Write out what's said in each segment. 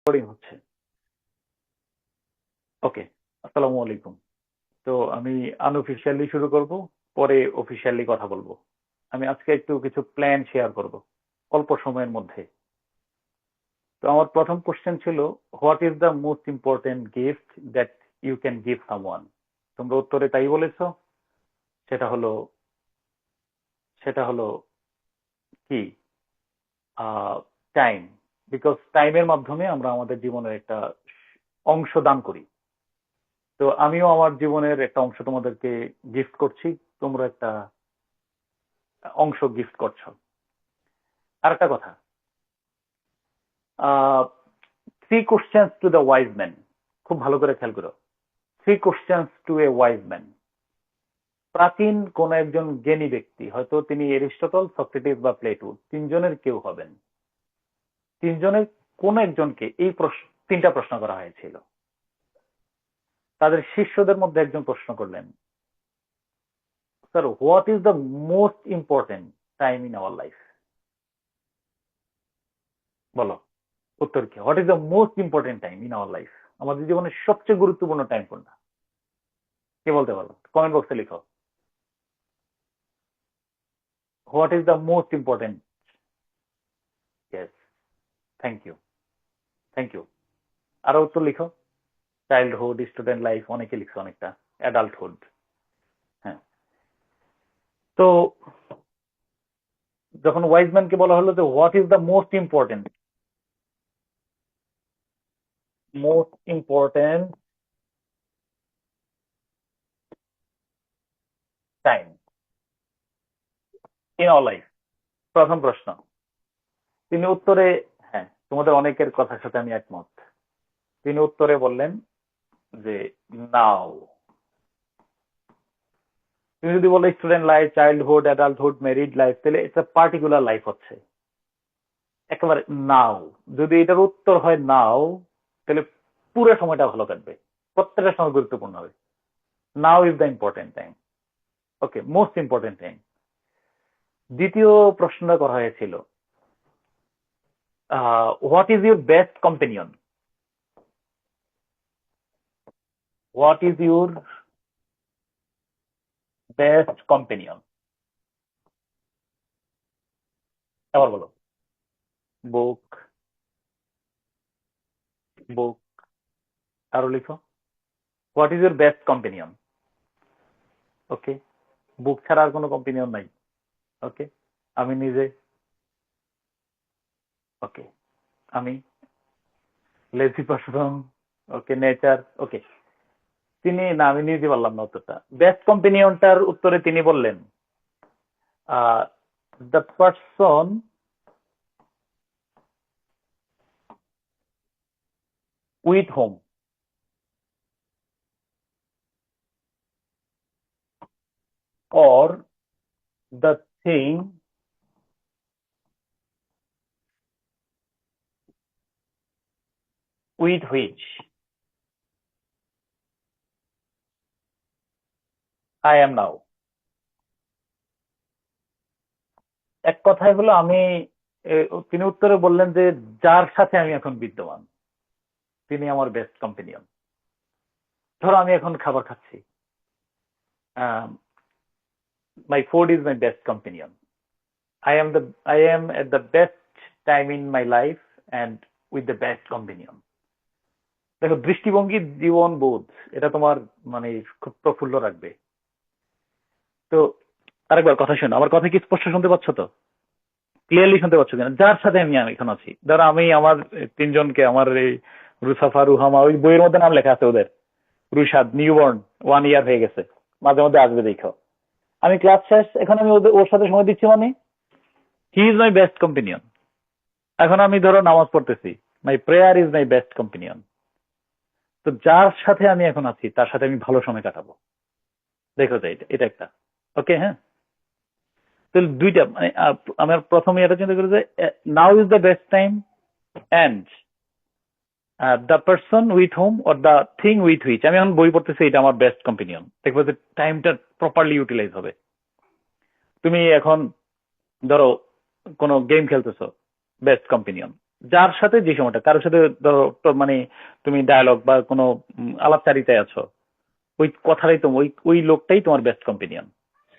Recording হচ্ছে। ওকে, আসসালামু আলাইকুম। তো আমি আনঅফিসিয়ালি শুরু করব, পরে অফিসিয়ালি কথা বলবো। আমি আজকে একটু কিছু প্ল্যান শেয়ার করব অল্প সময়ের মধ্যে। তো আমার প্রথম কোশ্চেন ছিল, what is the most important gift that you can give someone? তোমরা উত্তরে তাই বলেছো। সেটা হলো সেটা হলো কি? টাইম। বিকজ টাইমের মাধ্যমে আমরা আমাদের জীবনের একটা অংশ দান করি। তো আমিও আমার জীবনের একটা অংশ তোমাদেরকে গিফট করছি, তোমরা একটা অংশ গিফট করছো। আরেকটা কথা, three questions to the wise man. খুব ভালো করে খেয়াল করো। Three questions to a wise man. প্রাচীন কোন একজন জ্ঞানী ব্যক্তি, হয়তো তিনি এরিস্টটল, সক্রেটিস বা প্লেটো, তিনজনের কেউ হবেন। তিনজনের কোন একজনকে এই তিনটা প্রশ্ন করা হয়েছিল। তাদের শিষ্যদের মধ্যে একজন প্রশ্ন করলেন, sir, what is the most important time in our life? বলো, উত্তর কি? What is the most important time in our life? আমাদের জীবনের সবচেয়ে গুরুত্বপূর্ণ টাইম কোনটা? কে বলতে পারো? কমেন্ট বক্সে লিখো। What is the most important? Yes, thank you, thank you. আরো উত্তর লিখো। চাইল্ডহুড, স্টুডেন্ট লাইফ, অনেকে লিখছে, অনেকটা অ্যাডাল্টহুড। হ্যাঁ। তো যখন ওয়াইজম্যানকে বলা হলো যে what is the most important time in our life, প্রথম প্রশ্ন। তিনি উত্তরে, হ্যাঁ, তোমাদের অনেকের কথার সাথে আমি একমত। তিনি উত্তরে বললেন যে নাও। তুমি যদি বলো student life, childhood, adulthood, married life, তাহলে এটা পার্টিকুলার লাইফ হচ্ছে একেবারে নাও। যদি এটার উত্তর হয় নাও, তাহলে পুরো সময়টা ভালো কাটবে, প্রত্যেকটা সময় গুরুত্বপূর্ণ হবে। Now is the important time. Okay, most important time. দ্বিতীয় প্রশ্নটা করা হয়েছিল, what is your best companion? What is your best companion? আবার বলো। Book, book. আরো লিখো। What is your best companion? Okay, book ছাড়া আর কোনো কম্পেনিয়ন নাই। ওকে, আমি নিজে। ওকে, আমি লেজি পারসন। ওকে, নেচার। ওকে, তিনি না, আমি নিজে পারলাম না উত্তরটা। বেস্ট কম্পেনিয়নটার উত্তরে তিনি বললেন, the person with home or the thing with which I am now. এক কথায় হলো আমি, তিনি উত্তরে বললেন যে যার সাথে আমি এখন বিদ্যমান তিনি আমার বেস্ট কম্পেনিয়ন। ধরো আমি এখন খাবার খাচ্ছি, my food is my best companion. I am at the best time in my life and with the best companion. দেখো, দৃষ্টিভঙ্গি, জীবন বোধ, এটা তোমার মানে খুব প্রফুল্ল রাখবে। তো আরেকবার কথা শোনো, আমার কথা কি স্পষ্ট শুনতে পাচ্ছ তো? ক্লিয়ারলি শুনতে পাচ্ছ কিনা? যার সাথে আমি এখন আছি, ধরো আমি আমার তিনজনকে, আমার এই রুসাফা, রুহামা, ওই বইয়ের মধ্যে নাম লেখা আছে ওদের। রুশাদ নিউবর্ন, 1 ইয়ার হয়ে গেছে, মাঝে মধ্যে আসবে দেখো। আমি ক্লাস শেষ, এখন আমি ওর সাথে সময় দিচ্ছি, মানে he is my best companion. এখন আমি ধরো নামাজ পড়তেছি, my prayer is my best companion. তো যার সাথে আমি এখন আছি তার সাথে আমি ভালো সময় কাটাবো। দেখো তো, এটা একটা। ওকে, হ্যাঁ। তাহলে দুইটা, মানে আমার প্রথমে এটা চিন্তা করি যে নাও is the best time and the person with home or the thing with which আমি এখন বই পড়তেছি, এটা আমার বেস্ট কম্পেনিয়ন। দেখবো যে টাইমটা প্রপারলি ইউটিলাইজ হবে। তুমি এখন ধরো কোনো গেম খেলতেছো, বেস্ট কম্পেনিয়ন। যার সাথে যে সময়টা কারোর সাথে ধরো মানে তুমি ডায়ালগ বা কোনো আলাপচারিতায় আছো, ওই কথাটাই তো ওই ওই লোকটাই তোমার বেস্ট কম্পেনিয়ন।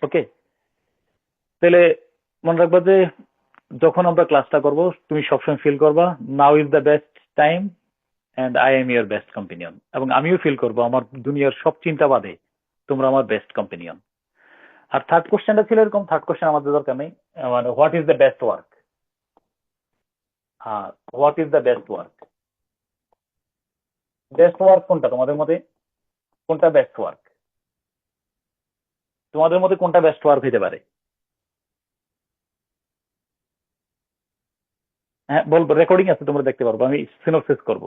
ওকে, তাহলে মনে রাখবা যে যখন আমরা ক্লাসটা করব তুমি সবসময় ফিল করবা নাও is the best time and I am your best companion, এবং আমিও ফিল করবো আমার দুনিয়ার সব চিন্তা বাদে তোমরা আমার বেস্ট কম্পেনিয়ন। আর থার্ড কোশ্চেনটা ছিল এরকম, থার্ড কোশ্চেন আমাদের দরকার নেই, মানে what is the best work. হ্যাঁ, what is the best work, best work কোনটা তোমাদের মতে, কোনটা বেস্ট ওয়ার্ক, তোমাদের মধ্যে কোনটা বেস্ট ওয়ার্ক হইতে পারে? হ্যাঁ বলবো, রেকর্ডিং আছে, তোমরা দেখতে পারবো, আমি সিনোপসিস করব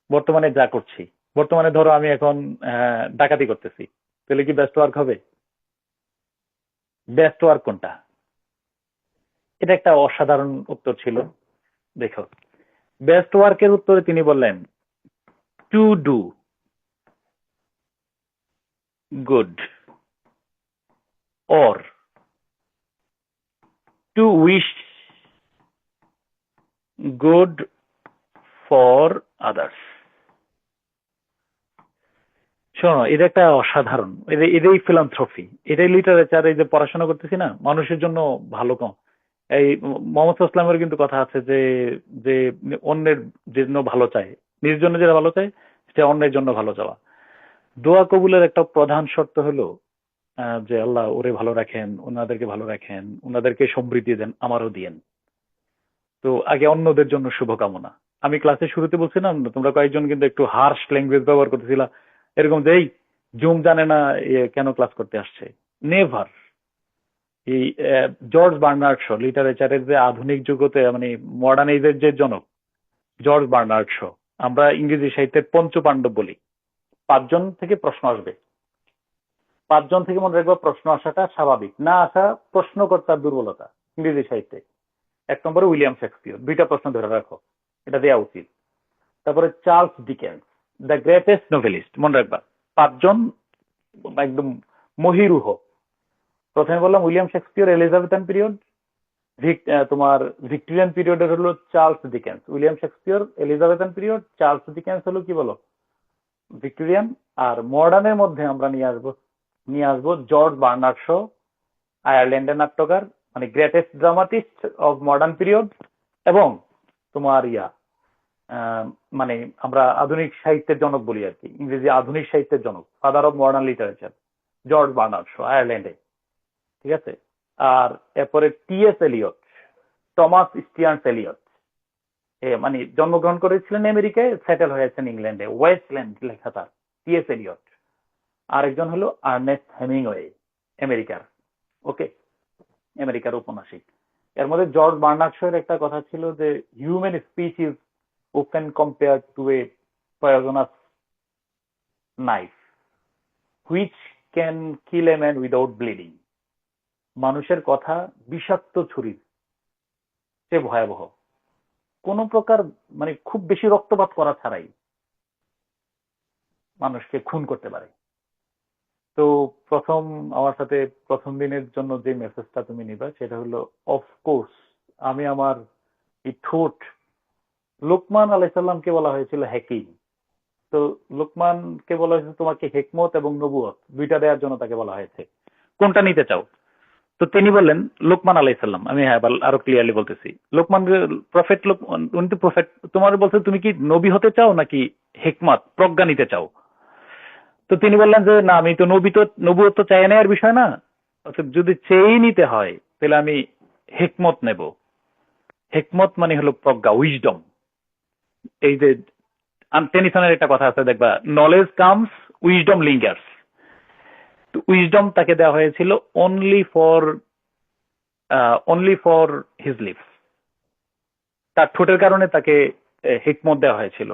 বর্তমানে যা করছি। বর্তমানে ধরো আমি এখন ডাকাতি করতেছি, তাহলে কি বেস্ট ওয়ার্ক হবে? বেস্ট ওয়ার্ক কোনটা? এটা একটা অসাধারণ উত্তর ছিল। দেখো, বেস্ট ওয়ার্কের উত্তরে তিনি বললেন to do good or to wish good for others। শোনো, এটা একটা অসাধারণ, এটাই ফিলান্থ্রপি, এটাই লিটারেচার। এই যে পড়াশোনা করতেছি না, মানুষের জন্য ভালো কম। এই মোহাম্মদ ইসলামের কিন্তু কথা আছে যে যে অন্যের জন্য ভালো চায়, নিজের জন্য যেটা ভালো চায় সেটা অন্যের জন্য ভালো চাওয়া। দোয়া কবুলের একটা প্রধান শর্ত হলো যে আল্লাহ ওরে ভালো রাখেন, ওনাদেরকে ভালো রাখেন, ওনাদেরকে সমৃদ্ধি দেন, আমারও দিয়েন। তো আগে অন্যদের জন্য শুভকামনা। আমি ক্লাসের শুরুতে বলছিলাম না, তোমরা কয়েকজন কিন্তু একটু হার্শ ল্যাঙ্গুয়েজ ব্যবহার করতেছিলা, এরকম যে এই জুম জানে না কেন ক্লাস করতে আসছে। নেভার। এই জর্জ বার্নার্ড শ, লিটারেচারের যে আধুনিক যুগতে মানে মডার্ন এজের যে জনক জর্জ বার্নার্ড শ, আমরা ইংরেজি সাহিত্যের পঞ্চপাণ্ডব বলি। 5 জন থেকে প্রশ্ন আসবে, 5 জন থেকে মনে রাখবো প্রশ্ন আসাটা স্বাভাবিক, না আসা প্রশ্নকর্তার দুর্বলতা ইংরেজি সাহিত্যে। 1 নম্বরে উইলিয়াম শেক্সপিয়র, 2টা প্রশ্ন ধরে রাখো, এটা দেওয়া উচিত। তারপরে Charles Dickens, the greatest novelist, মনে রাখবা। 5 জন একদম মহিরুহ। প্রথমে বললাম উইলিয়াম শেক্সপিয়র এলিজাবেথান পিরিয়ড, তোমার ভিক্টোরিয়ান পিরিয়ডের হলো Charles Dickens. William Shakespeare Elizabethan period, Charles Dickens হলো কি বলো ভিক্টোরিয়ান। আর মডার্নের মধ্যে আমরা নিয়ে আসবো জর্জ বার্নার্ড শ, আয়ারল্যান্ডের নাট্যকার, মানে greatest dramatist of modern period. এবং তোমার মানে আমরা আধুনিক সাহিত্যের জনক বলি আর কি, ইংরেজি আধুনিক সাহিত্যের জনক, father of modern literature, George Bernard Shaw, আয়ারল্যান্ডে। ঠিক আছে। আর এরপরে TS Eliot, Thomas Stearns Eliot, মানে জন্মগ্রহণ করেছিলেন আমেরিকায়, সেটেল হয়েছেন ইংল্যান্ডে, ওয়েস্টল্যান্ড লেখা তার, টিএস এলিয়ট। আরেকজন হলো আর্নেস্ট হেমিংওয়ে, আমেরিকার। ওকে, আমেরিকার উপন্যাসিক। এর মধ্যে জর্জ বার্নার্ড শোয়ের একটা কথা ছিল যে human speech is often compared to a poisonous knife which can kill a man without bleeding। মানুষের কথা বিষাক্ত ছুরির চেয়ে ভয়াবহ, কোন প্রকার মানে খুব বেশি রক্তপাত করা ছাড়াই মানুষকে খুন করতে পারে। তো আমার সাথে প্রথম দিনের জন্য যে মেসেজটা তুমি নিবা সেটা হলো, অফকোর্স আমি আমার এই ঠোঁট, লোকমান আলাইসাল্লামকে বলা হয়েছিল হাকিম। তো লোকমানকে বলা হয়েছে তোমাকে হেকমত এবং নবুয়ত দুইটা দেওয়ার জন্য তাকে বলা হয়েছে, কোনটা নিতে চাও? তো তিনি বললেন লোকমান আলাইসাল্লাম। আমি হ্যাঁ আরো ক্লিয়ারলি বলতেছি, লোকমান প্রফেট, উনি তো প্রফেট। তোমার বলছে তুমি কি নবী হতে চাও নাকি হেকমত প্রজ্ঞা নিতে চাও? তো তিনি বললেন যে না, আমি তো নবুয়ত তো চাই নেওয়ার বিষয় না, যদি চেয়েই নিতে হয় তাহলে আমি হেকমত নেব। হেকমত মানে হলো প্রজ্ঞা, উইজডম। এই যে টেনিসনের একটা কথা আছে দেখবা, নলেজ কামস উইজডম লিঙ্গার্স। তো উইজডম তাকে দেওয়া হয়েছিল অনলি ফর হিজ লিপস, তার ঠোঁটের কারণে তাকে হিকমত দেওয়া হয়েছিল।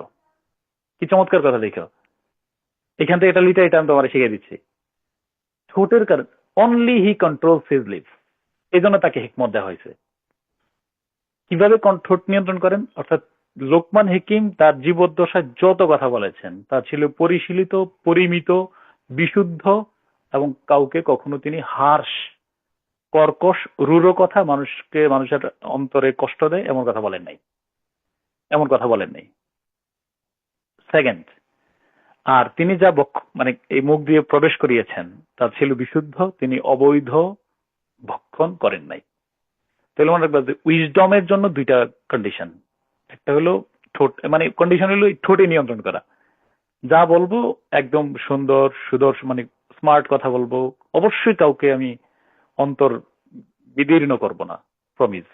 কি চমৎকার কথা দেখো, এখান থেকে এটা আমি তোমার শিখিয়ে দিচ্ছি। ঠোঁটের কারণে, only he controls his lips, এই জন্য তাকে হিকমত দেওয়া হয়েছে। কিভাবে ঠোঁট নিয়ন্ত্রণ করেন? অর্থাৎ লোকমান হাকিম তার জীবদ্দশায় যত কথা বলেছেন তা ছিল পরিশীলিত, পরিমিত, বিশুদ্ধ, এবং কাউকে কখনো তিনি হার্শ, কর্কশ, রূঢ় কথা, মানুষের অন্তরে কষ্ট দেয় এমন কথা বলেন নাই। এমন কথা বলেন নাই। সেকেন্ড, আর তিনি যা মানে এই মুখ দিয়ে প্রবেশ করিয়েছেন তা ছিল বিশুদ্ধ, তিনি অবৈধ ভক্ষণ করেন নাই। তাহলে মনে রাখবা যে উইজডমের জন্য দুইটা কন্ডিশন। একটা হলো ঠোঁট, মানে কন্ডিশন হলো ঠোঁটে নিয়ন্ত্রণ করা। যা বলবো একদম সুন্দর সুদর্শন, মানে স্মার্ট কথা বলবো। অবশ্যই কাউকে আমি অন্তর বিদীর্ণ করব না, প্রমিস,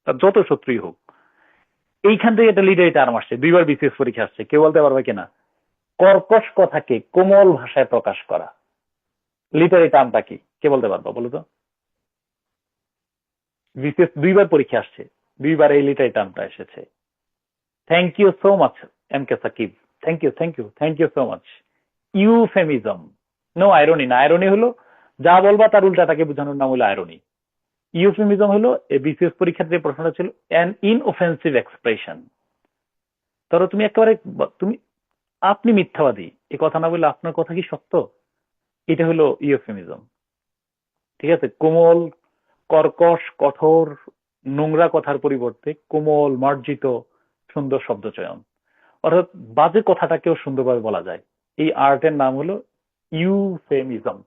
তার যত শত্রুই হোক। এইখান থেকে একটা লিডারি টার্ম আসছে, দুইবার বিসিএস পরীক্ষা আসছে, কেউ বলতে পারবে কিনা? কর্কশ কথাকে কোমল ভাষায় প্রকাশ করা, লিটারি টার্মটা কি কে বলতে পারবো বলো তো? বিসিএস দুইবার পরীক্ষা আসছে, দুইবার এই লিটারি টার্মটা এসেছে। Thank you so much M K Sakib, thank you, thank you, thank you so much. Euphemism, no irony না, আইরনি হলো যা বলবা তার উল্টাটাকে বোঝানোর নাম হলো আইরনি। ইউফেমিজম হলো বিসিএস পরীক্ষার যে প্রশ্নটা ছিল, অ্যান ইনঅফেন্সিভ এক্সপ্রেশন। ধরো তুমি একেবারে, তুমি, আপনি মিথ্যাবাদী, এ কথা না বললে আপনার কথা কি সত্য, এটা হলো ইউফেমিজম। ঠিক আছে? কোমল, কর্কশ, কঠোর, নোংরা কথার পরিবর্তে কোমল, মার্জিত, সুন্দর শব্দ চয়ন, অর্থাৎ বাজে কথাটাকেও সুন্দরভাবে বলা যায়। এই আর্টের নাম হলো ইউফেমিজম।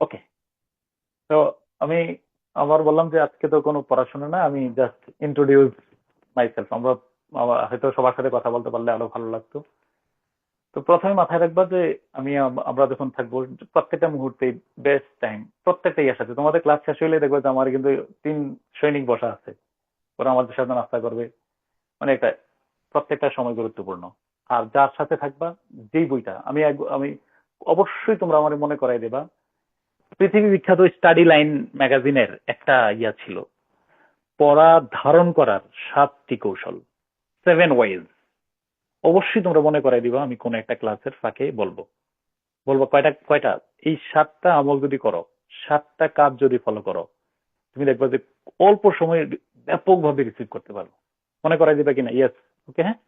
ওকে, তো আমি আবার বললাম যে আজকে তো কোনো পড়াশোনা না, আমি জাস্ট ইন্ট্রোডিউস মাইসেলফ। হয়তো সবার সাথে কথা বলতে পারলে আরো ভালো লাগতো। তো প্রথমে মাথায় রাখবা যে আমরা যখন থাকবো, প্রত্যেকটা মুহূর্তে বেস্ট টাইম, প্রত্যেকটা ইয়ার সাথে তোমাদের ক্লাস শেষ হইলে দেখবে যে আমার কিন্তু 3 সৈনিক বসা আছে, ওরা আমাদের সাথে নাস্তা করবে। মানে একটা, প্রত্যেকটা সময় গুরুত্বপূর্ণ। আর যার সাথে থাকবা, যেই বইটা আমি অবশ্যই তোমরা আমার মনে করাই দেবা, পৃথিবী বিখ্যাত স্টাডি লাইন ম্যাগাজিনের একটা ইয়া ছিল, পড়া ধারণ করার 7টি কৌশল, 7 ওয়েজ। অবশ্যই তোমরা মনে করাই দিবা, আমি কোন একটা ক্লাসের ফাঁকে বলবো। বলবো কয়টা কয়টা, এই 7টা আমল যদি করো, 7টা কাজ যদি ফলো করো, তুমি দেখবা যে অল্প সময়ে ব্যাপকভাবে রিসিভ করতে পারো। মনে করাই দিবা কিনা? ইয়েস, ওকে, হ্যাঁ,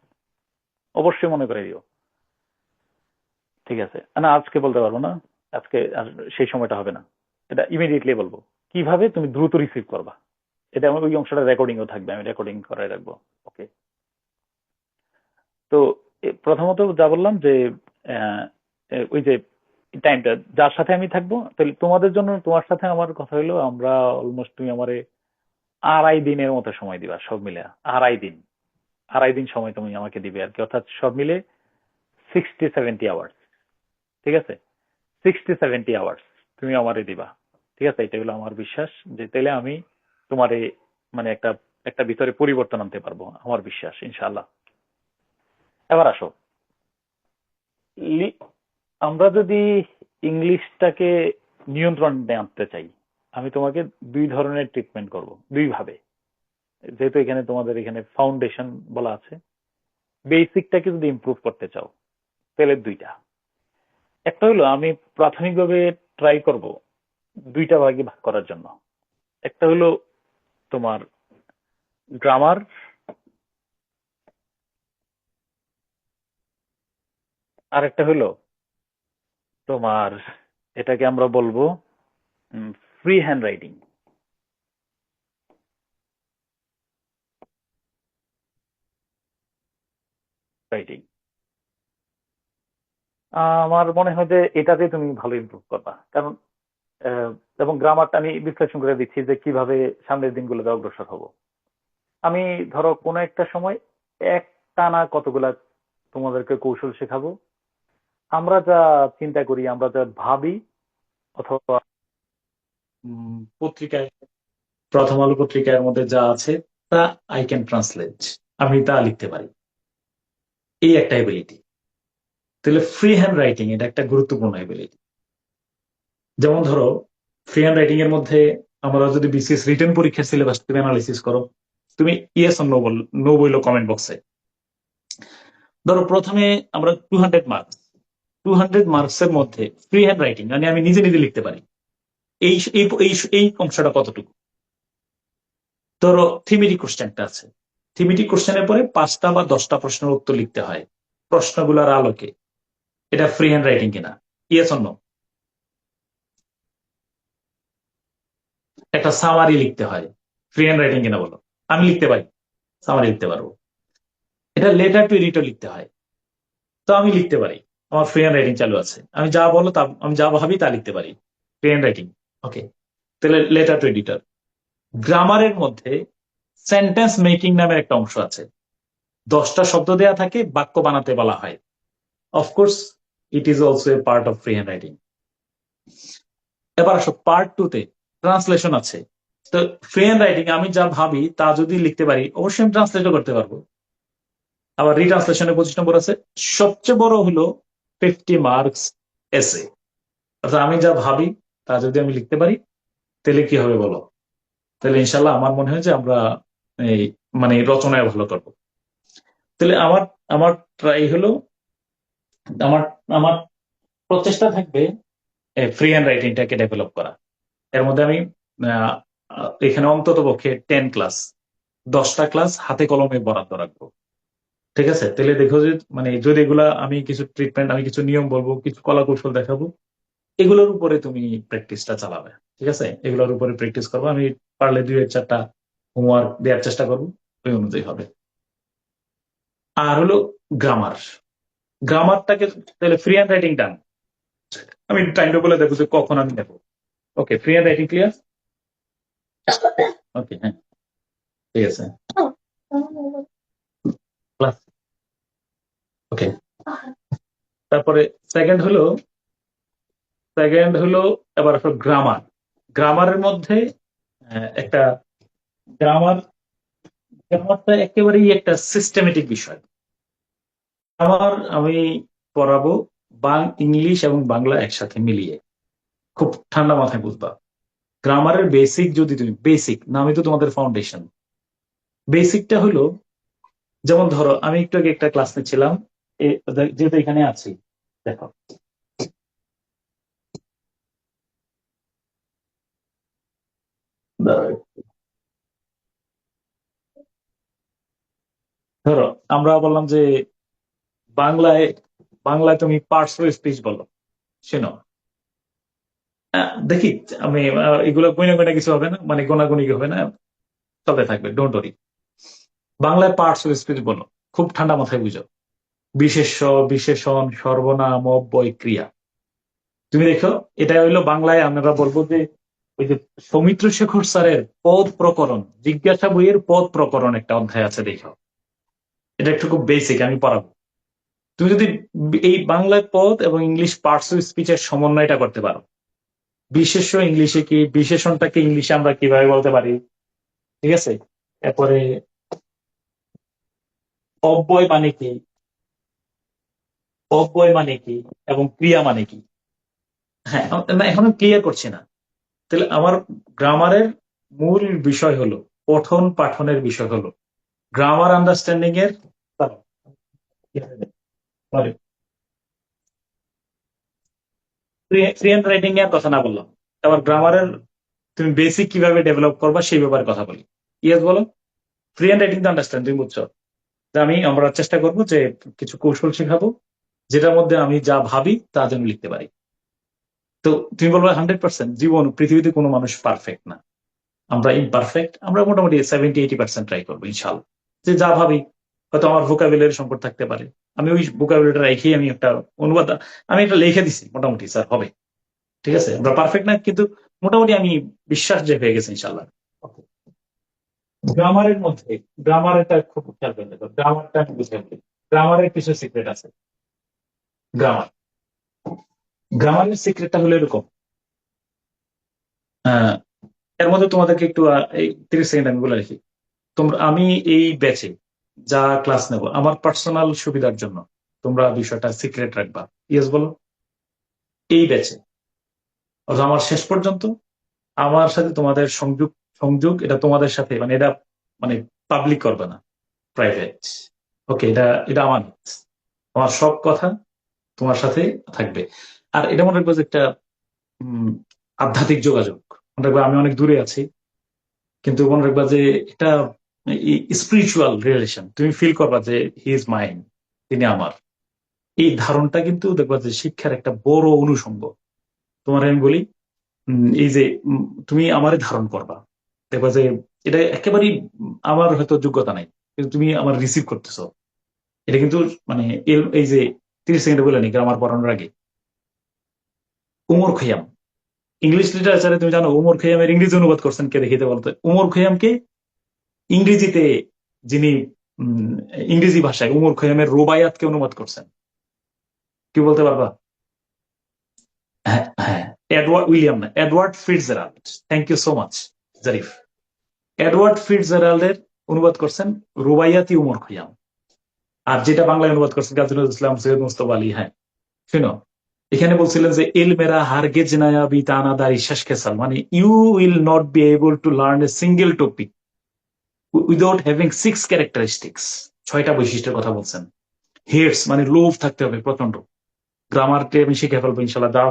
অবশ্যই মনে করাই দিও। ঠিক আছে, না আজকে বলতে পারবো না, আজকে আর সেই সময়টা হবে না। এটা ইমিডিয়েটলি বলবো, কিভাবে তুমি দ্রুত রিসিভ করবা। এটা আমার ওই অংশটা রেকর্ডিংও থাকবে, আমি রেকর্ডিং করে রাখবো। ওকে, তো প্রথমত যা বললাম যে আহ, ওই যে টাইমটা যার সাথে আমি থাকবো, তাহলে তোমাদের জন্য, তোমার সাথে আমার কথা হলো, আমরা অলমোস্ট, তুমি আমারে 2.5 দিনের মতো সময় দিবা সব মিলে। 2.5 দিন, 2.5 দিন সময় তুমি আমাকে দিবে আর কি, অর্থাৎ সব মিলে 60-70 আওয়ার্স। ঠিক আছে? 60-70 আওয়ার্স তুমি আমারে দিবা। ঠিক আছে? এটা হলো আমার বিশ্বাস, যে তাহলে আমি তোমারে, মানে একটা একটা ভিতরে পরিবর্তন আনতে পারবো, আমার বিশ্বাস ইনশাআল্লাহ। এবার আসো, লি- আমরা যদি ইংলিশটাকে নিয়ন্ত্রণে আনতে চাই, আমি তোমাকে 2 ধরনের ট্রিটমেন্ট করব, 2 ভাবে। যেহেতু এখানে তোমাদের এখানে ফাউন্ডেশন বলা আছে, বেসিকটাকে যদি ইমপ্রুভ করতে চাও, তাহলে 2টা। একটা হলো আমি প্রাথমিকভাবে ট্রাই করব 2টা ভাগে ভাগ করার জন্য। একটা হলো তোমার গ্রামার, আর একটা হলো তোমার, এটাকে আমরা বলবো ফ্রি হ্যান্ড রাইটিং। রাইটিং আমার মনে হয় যে এটাতে তুমি ভালো ইমপ্রুভ করবা, কারণ আহ, এবং গ্রামারটা আমি বিশ্লেষণ করে দিচ্ছি যে কিভাবে সামনের দিনগুলোতে অগ্রসর হব। আমি ধরো কোনো একটা সময় এক টানা কতগুলা তোমাদেরকে কৌশল শেখাবো। আমরা যা চিন্তা করি, আমরা যা ভাবি, অথবা পত্রিকায়, প্রথম আলো পত্রিকার মধ্যে যা আছে, তা আই ক্যান ট্রান্সলেট, আমি তা লিখতে পারি। এই একটা এবিলিটি। তাহলে ফ্রি হ্যান্ড রাইটিং এটা একটা গুরুত্বপূর্ণ এবিলিটি। যেমন ধরো, ফ্রি হ্যান্ড রাইটিং এর মধ্যে আমরা যদি বিসিএস রিটেন পরীক্ষার সিলেবাস তুমি অ্যানালিসিস করো, তুমি ইয়েস আর নো নো বললো কমেন্ট বক্সে। ধরো প্রথমে আমরা 200 মার্কস, 200 মার্কস এর মধ্যে ফ্রি হ্যান্ড রাইটিং মানে আমি নিজে নিজে লিখতে পারি, এই এই এই এই অংশটা কতটুকু? ধরো থিমেটিক কোশ্চেনটা আছে, থিমেটিক কোশ্চেনের পরে 5টা বা 10টা প্রশ্নের উত্তর লিখতে হয় প্রশ্নগুলোর আলোকে, এটা ফ্রি হ্যান্ড রাইটিং কিনা? Yes or no? একটা সামারি লিখতে হয়, ফ্রি হ্যান্ড রাইটিং কিনা বলো? আমি লিখতে পারি, সামারি লিখতে পারবো। এটা লেটার টু এডিটর লিখতে হয়, তো আমি লিখতে পারি। আমার ফ্রি হ্যান্ড রাইটিং চালু আছে, আমি যা বলো তা, আমি যা ভাবি তা লিখতে পারি, ফ্রি হ্যান্ড রাইটিং। ওকে, তাহলে লেটার টু এডিটর। গ্রামারের মধ্যে সেন্টেন্স মেকিং নামের একটা অংশ আছে। 10টা শব্দ দেয়া থাকে, বাক্য বানাতে বলা হয়। Of course it is also a part of free hand writing. এবার আসো পার্ট টু তে, ট্রান্সলেশন আছে। তো ফ্রি হ্যান্ড রাইটিং আমি যা ভাবি তা যদি লিখতে পারি, অবশ্যই আমি ট্রান্সলেটও করতে পারবো। আবার রিট্রান্সলেশনে 25 নম্বর আছে। সবচেয়ে বড় হলো 50 মার্কস এসে। অর্থাৎ আমি যা ভাবি তা যদি আমি লিখতে পারি, তাহলে কি হবে বলো? তাহলে ইনশাল্লাহ আমার মনে হয় যে আমরা এই মানে রচনায় ভালো করবো। তাহলে আমার আমার ট্রাই হলো, আমার আমার প্রচেষ্টা থাকবে ফ্রি হ্যান্ড রাইটিংটাকে ডেভেলপ করা। এর মধ্যে আমি আহ, এখানে অন্তত পক্ষে 10 ক্লাস, 10টা ক্লাস হাতে কলমে বরাদ্দ রাখবো। ঠিক আছে, তাহলে দেখো যে মানে যদি এগুলা আমি কিছু ট্রিটমেন্ট, আমি কিছু নিয়ম বলবো, কিছু কলা কৌশল দেখাবো, এগুলোর উপরে তুমি প্র্যাকটিসটা চালাবে। ঠিক আছে, এগুলোর উপরে প্র্যাকটিস করবো। আমি পারলে 2-4টা হোমওয়ার্ক দেওয়ার চেষ্টা করবো, ওই অনুযায়ী হবে। আর হলো গ্রামার, গ্রামারটাকে তাহলে ফ্রি হ্যান্ড রাইটিং ডান। আমি টাইম টেবিলে দেখবো যে কখন আমি দেখবো। ওকে, ফ্রি হ্যান্ড রাইটিং ক্লিয়ার। ওকে, হ্যাঁ, ঠিক আছে। ক্লাস, ওকে। তারপরে সেকেন্ড হলো, সেকেন্ড হলো এবার আসলে গ্রামার। গ্রামারের মধ্যে একটা গ্রামার, গ্রামারটা একেবারেই একটা সিস্টেমেটিক বিষয়। গ্রামার আমি পড়াবো ইংলিশ এবং বাংলা একসাথে মিলিয়ে, খুব ঠান্ডা মাথায় বুঝবা। গ্রামারের বেসিক যদি তুমি, বেসিক নামই তো তোমাদের ফাউন্ডেশন। বেসিকটা হলো, যেমন ধরো আমি একটু আগে একটা ক্লাস নিচ্ছিলাম, যেহেতু এখানে আছি, দেখো ধরো আমরা বললাম যে বাংলায়, বাংলায় তুমি পার্টস অফ স্পিচ বলো, শোনো। দেখি, আমি এগুলো গুনে গুনে কিছু হবে না, মানে গোনাগুনি হবে না, চলতে থাকবে, ডোন্ট ওরি। বাংলায় পার্টস অফ স্পিচ বলো, খুব ঠান্ডা মাথায় বুঝো। বিশেষ্য, বিশেষণ, সর্বনাম, অব্যয়, ক্রিয়া। তুমি দেখো, এটা হইলো বাংলায় আমরা বলবো যে ওই যে সৌমিত্র শেখর স্যারের পদ প্রকরণ, জিজ্ঞাসা বইয়ের পদ প্রকরণ একটা অধ্যায় আছে, দেখো। এটা একটু খুব বেসিক, আমি পড়াবো। তুমি যদি এই বাংলায় পদ এবং ইংলিশ পার্টস অফ স্পিচের সমন্বয়টা করতে পারো, বিশেষ্য ইংলিশে কি, বিশেষণটাকে ইংলিশে আমরা কিভাবে বলতে পারি, ঠিক আছে। এরপরে অব্যয় মানে কি, অব্যয় মানে কি, এবং ক্রিয়া মানে কি। হ্যাঁ, না এখনো ক্লিয়ার করছি না। তাহলে আমার গ্রামারের মূল বিষয় হলো, পঠন পাঠনের বিষয় হলো গ্রামার আন্ডারস্ট্যান্ডিং এর। ফ্রি হ্যান্ড রাইটিং এর কথা না বললাম, আবার গ্রামারের তুমি বেসিক কিভাবে ডেভেলপ করবা সেই ব্যাপারে কথা বলি। ইয়েস বলো। ফ্রি হ্যান্ড রাইটিং তো আন্ডারস্ট্যান্ড, তুমি বুঝছো। তা আমরা চেষ্টা করবো যে কিছু কৌশল শেখাবো, যেটার মধ্যে আমি যা ভাবি তা যেন লিখতে পারি। তো তুমি বলবো 100%, জীবন পৃথিবীতে কোনো মানুষ পারফেক্ট না, আমরা ইমপারফেক্ট। আমরা মোটামুটি 70-80% ট্রাই করবো ইনশাল্লাহ। যে যা ভাবি, হয়তো আমার ভোকাবুলারি সংকট থাকতে পারে, আমি ওই ভোকাবুলারিটা রেখেই আমি একটা অনুবাদ, আমি এটা লিখে দিছি মোটামুটি, স্যার হবে। ঠিক আছে, আমরা পারফেক্ট না, কিন্তু মোটামুটি আমি বিশ্বাস যে হয়ে গেছে ইনশাল্লাহ। গ্রামারের মধ্যে, গ্রামারটা খুব খেয়াল করে দেখো, গ্রামারটা আমি বুঝে বলি। গ্রামারের কিছু সিক্রেট আছে। গ্রামার, গ্রামারের সিক্রেটটা হলো এরকম। আহ, এর মধ্যে তোমাদেরকে একটু এই 30 সেকেন্ড আমি বলে রাখি। তোমরা, আমি এই ব্যাচে যা ক্লাস নেব আমার পার্সোনাল সুবিধার জন্য, তোমরা বিষয়টা সিক্রেট রাখবা। ইয়েস বলো। এই ব্যাচে, অর্থাৎ আমার শেষ পর্যন্ত আমার সাথে তোমাদের সংযোগ, সংযোগ এটা তোমাদের সাথে, মানে এটা মানে পাবলিক করবে না, প্রাইভেট। ওকে, এটা এটা আমার সব কথা তোমার সাথে থাকবে। আর এটা মনে রাখবো যে একটা উম, আধ্যাত্মিক যোগাযোগ। মনে রাখবো আমি অনেক দূরে আছি, কিন্তু মনে রাখবা যে এটা স্পিরিচুয়াল রিলেশন। তুমি ফিল করবা যে হি ইজ মাইন, তিনি আমার। এই ধারণটা কিন্তু দেখবা যে শিক্ষার একটা বড় অনুষঙ্গ। তোমার আমি বলি, এই যে তুমি আমারে ধারণ করবা, দেখবা যে এটা একেবারেই আমার হয়তো যোগ্যতা নাই, কিন্তু তুমি আমার রিসিভ করতেছো। এটা কিন্তু মানে এই যে 30 সেকেন্ডে বলে নি গ্রামার পড়ানোর আগে, উমর খৈয়াম ইংলিশ লিটারেচারে তুমি জানো উমর খৈয়ামের ইংরেজি অনুবাদ করছেন কে, দেখিতে বলতে উমর খৈয়ামকে ইংরেজিতে যিনি উম, ইংরেজি ভাষায় উমর খৈয়ামের রুবায়াতকে অনুবাদ করছেন, কি বলতে পারবা? হ্যাঁ হ্যাঁ, এডওয়ার্ড উইলিয়াম না, Edward Fitzgerald. Thank you so much Zarif. Edward ফিটজেরাল্ডের অনুবাদ করছেন রুবাইয়াতি উমর খৈয়াম। আর যেটা বাংলায় অনুবাদ করছেন কাজী নজরুল ইসলাম, সৈয়দ মুস্তফা আলী। হ্যাঁ, শুনো, এখানে বলছিলেন যে এল মেরা হারগেজ নায়াবি তানাদারি শেষ খেসাল, মানে you will not be able to learn a single topic without having 6 characteristics. 6টা বৈশিষ্ট্যের কথা বলছেন। হেডস মানে লোভ থাকতে হবে প্রচন্ড। গ্রামারকে আমি শিখে ফেলবো ইনশাল্লাহ। যা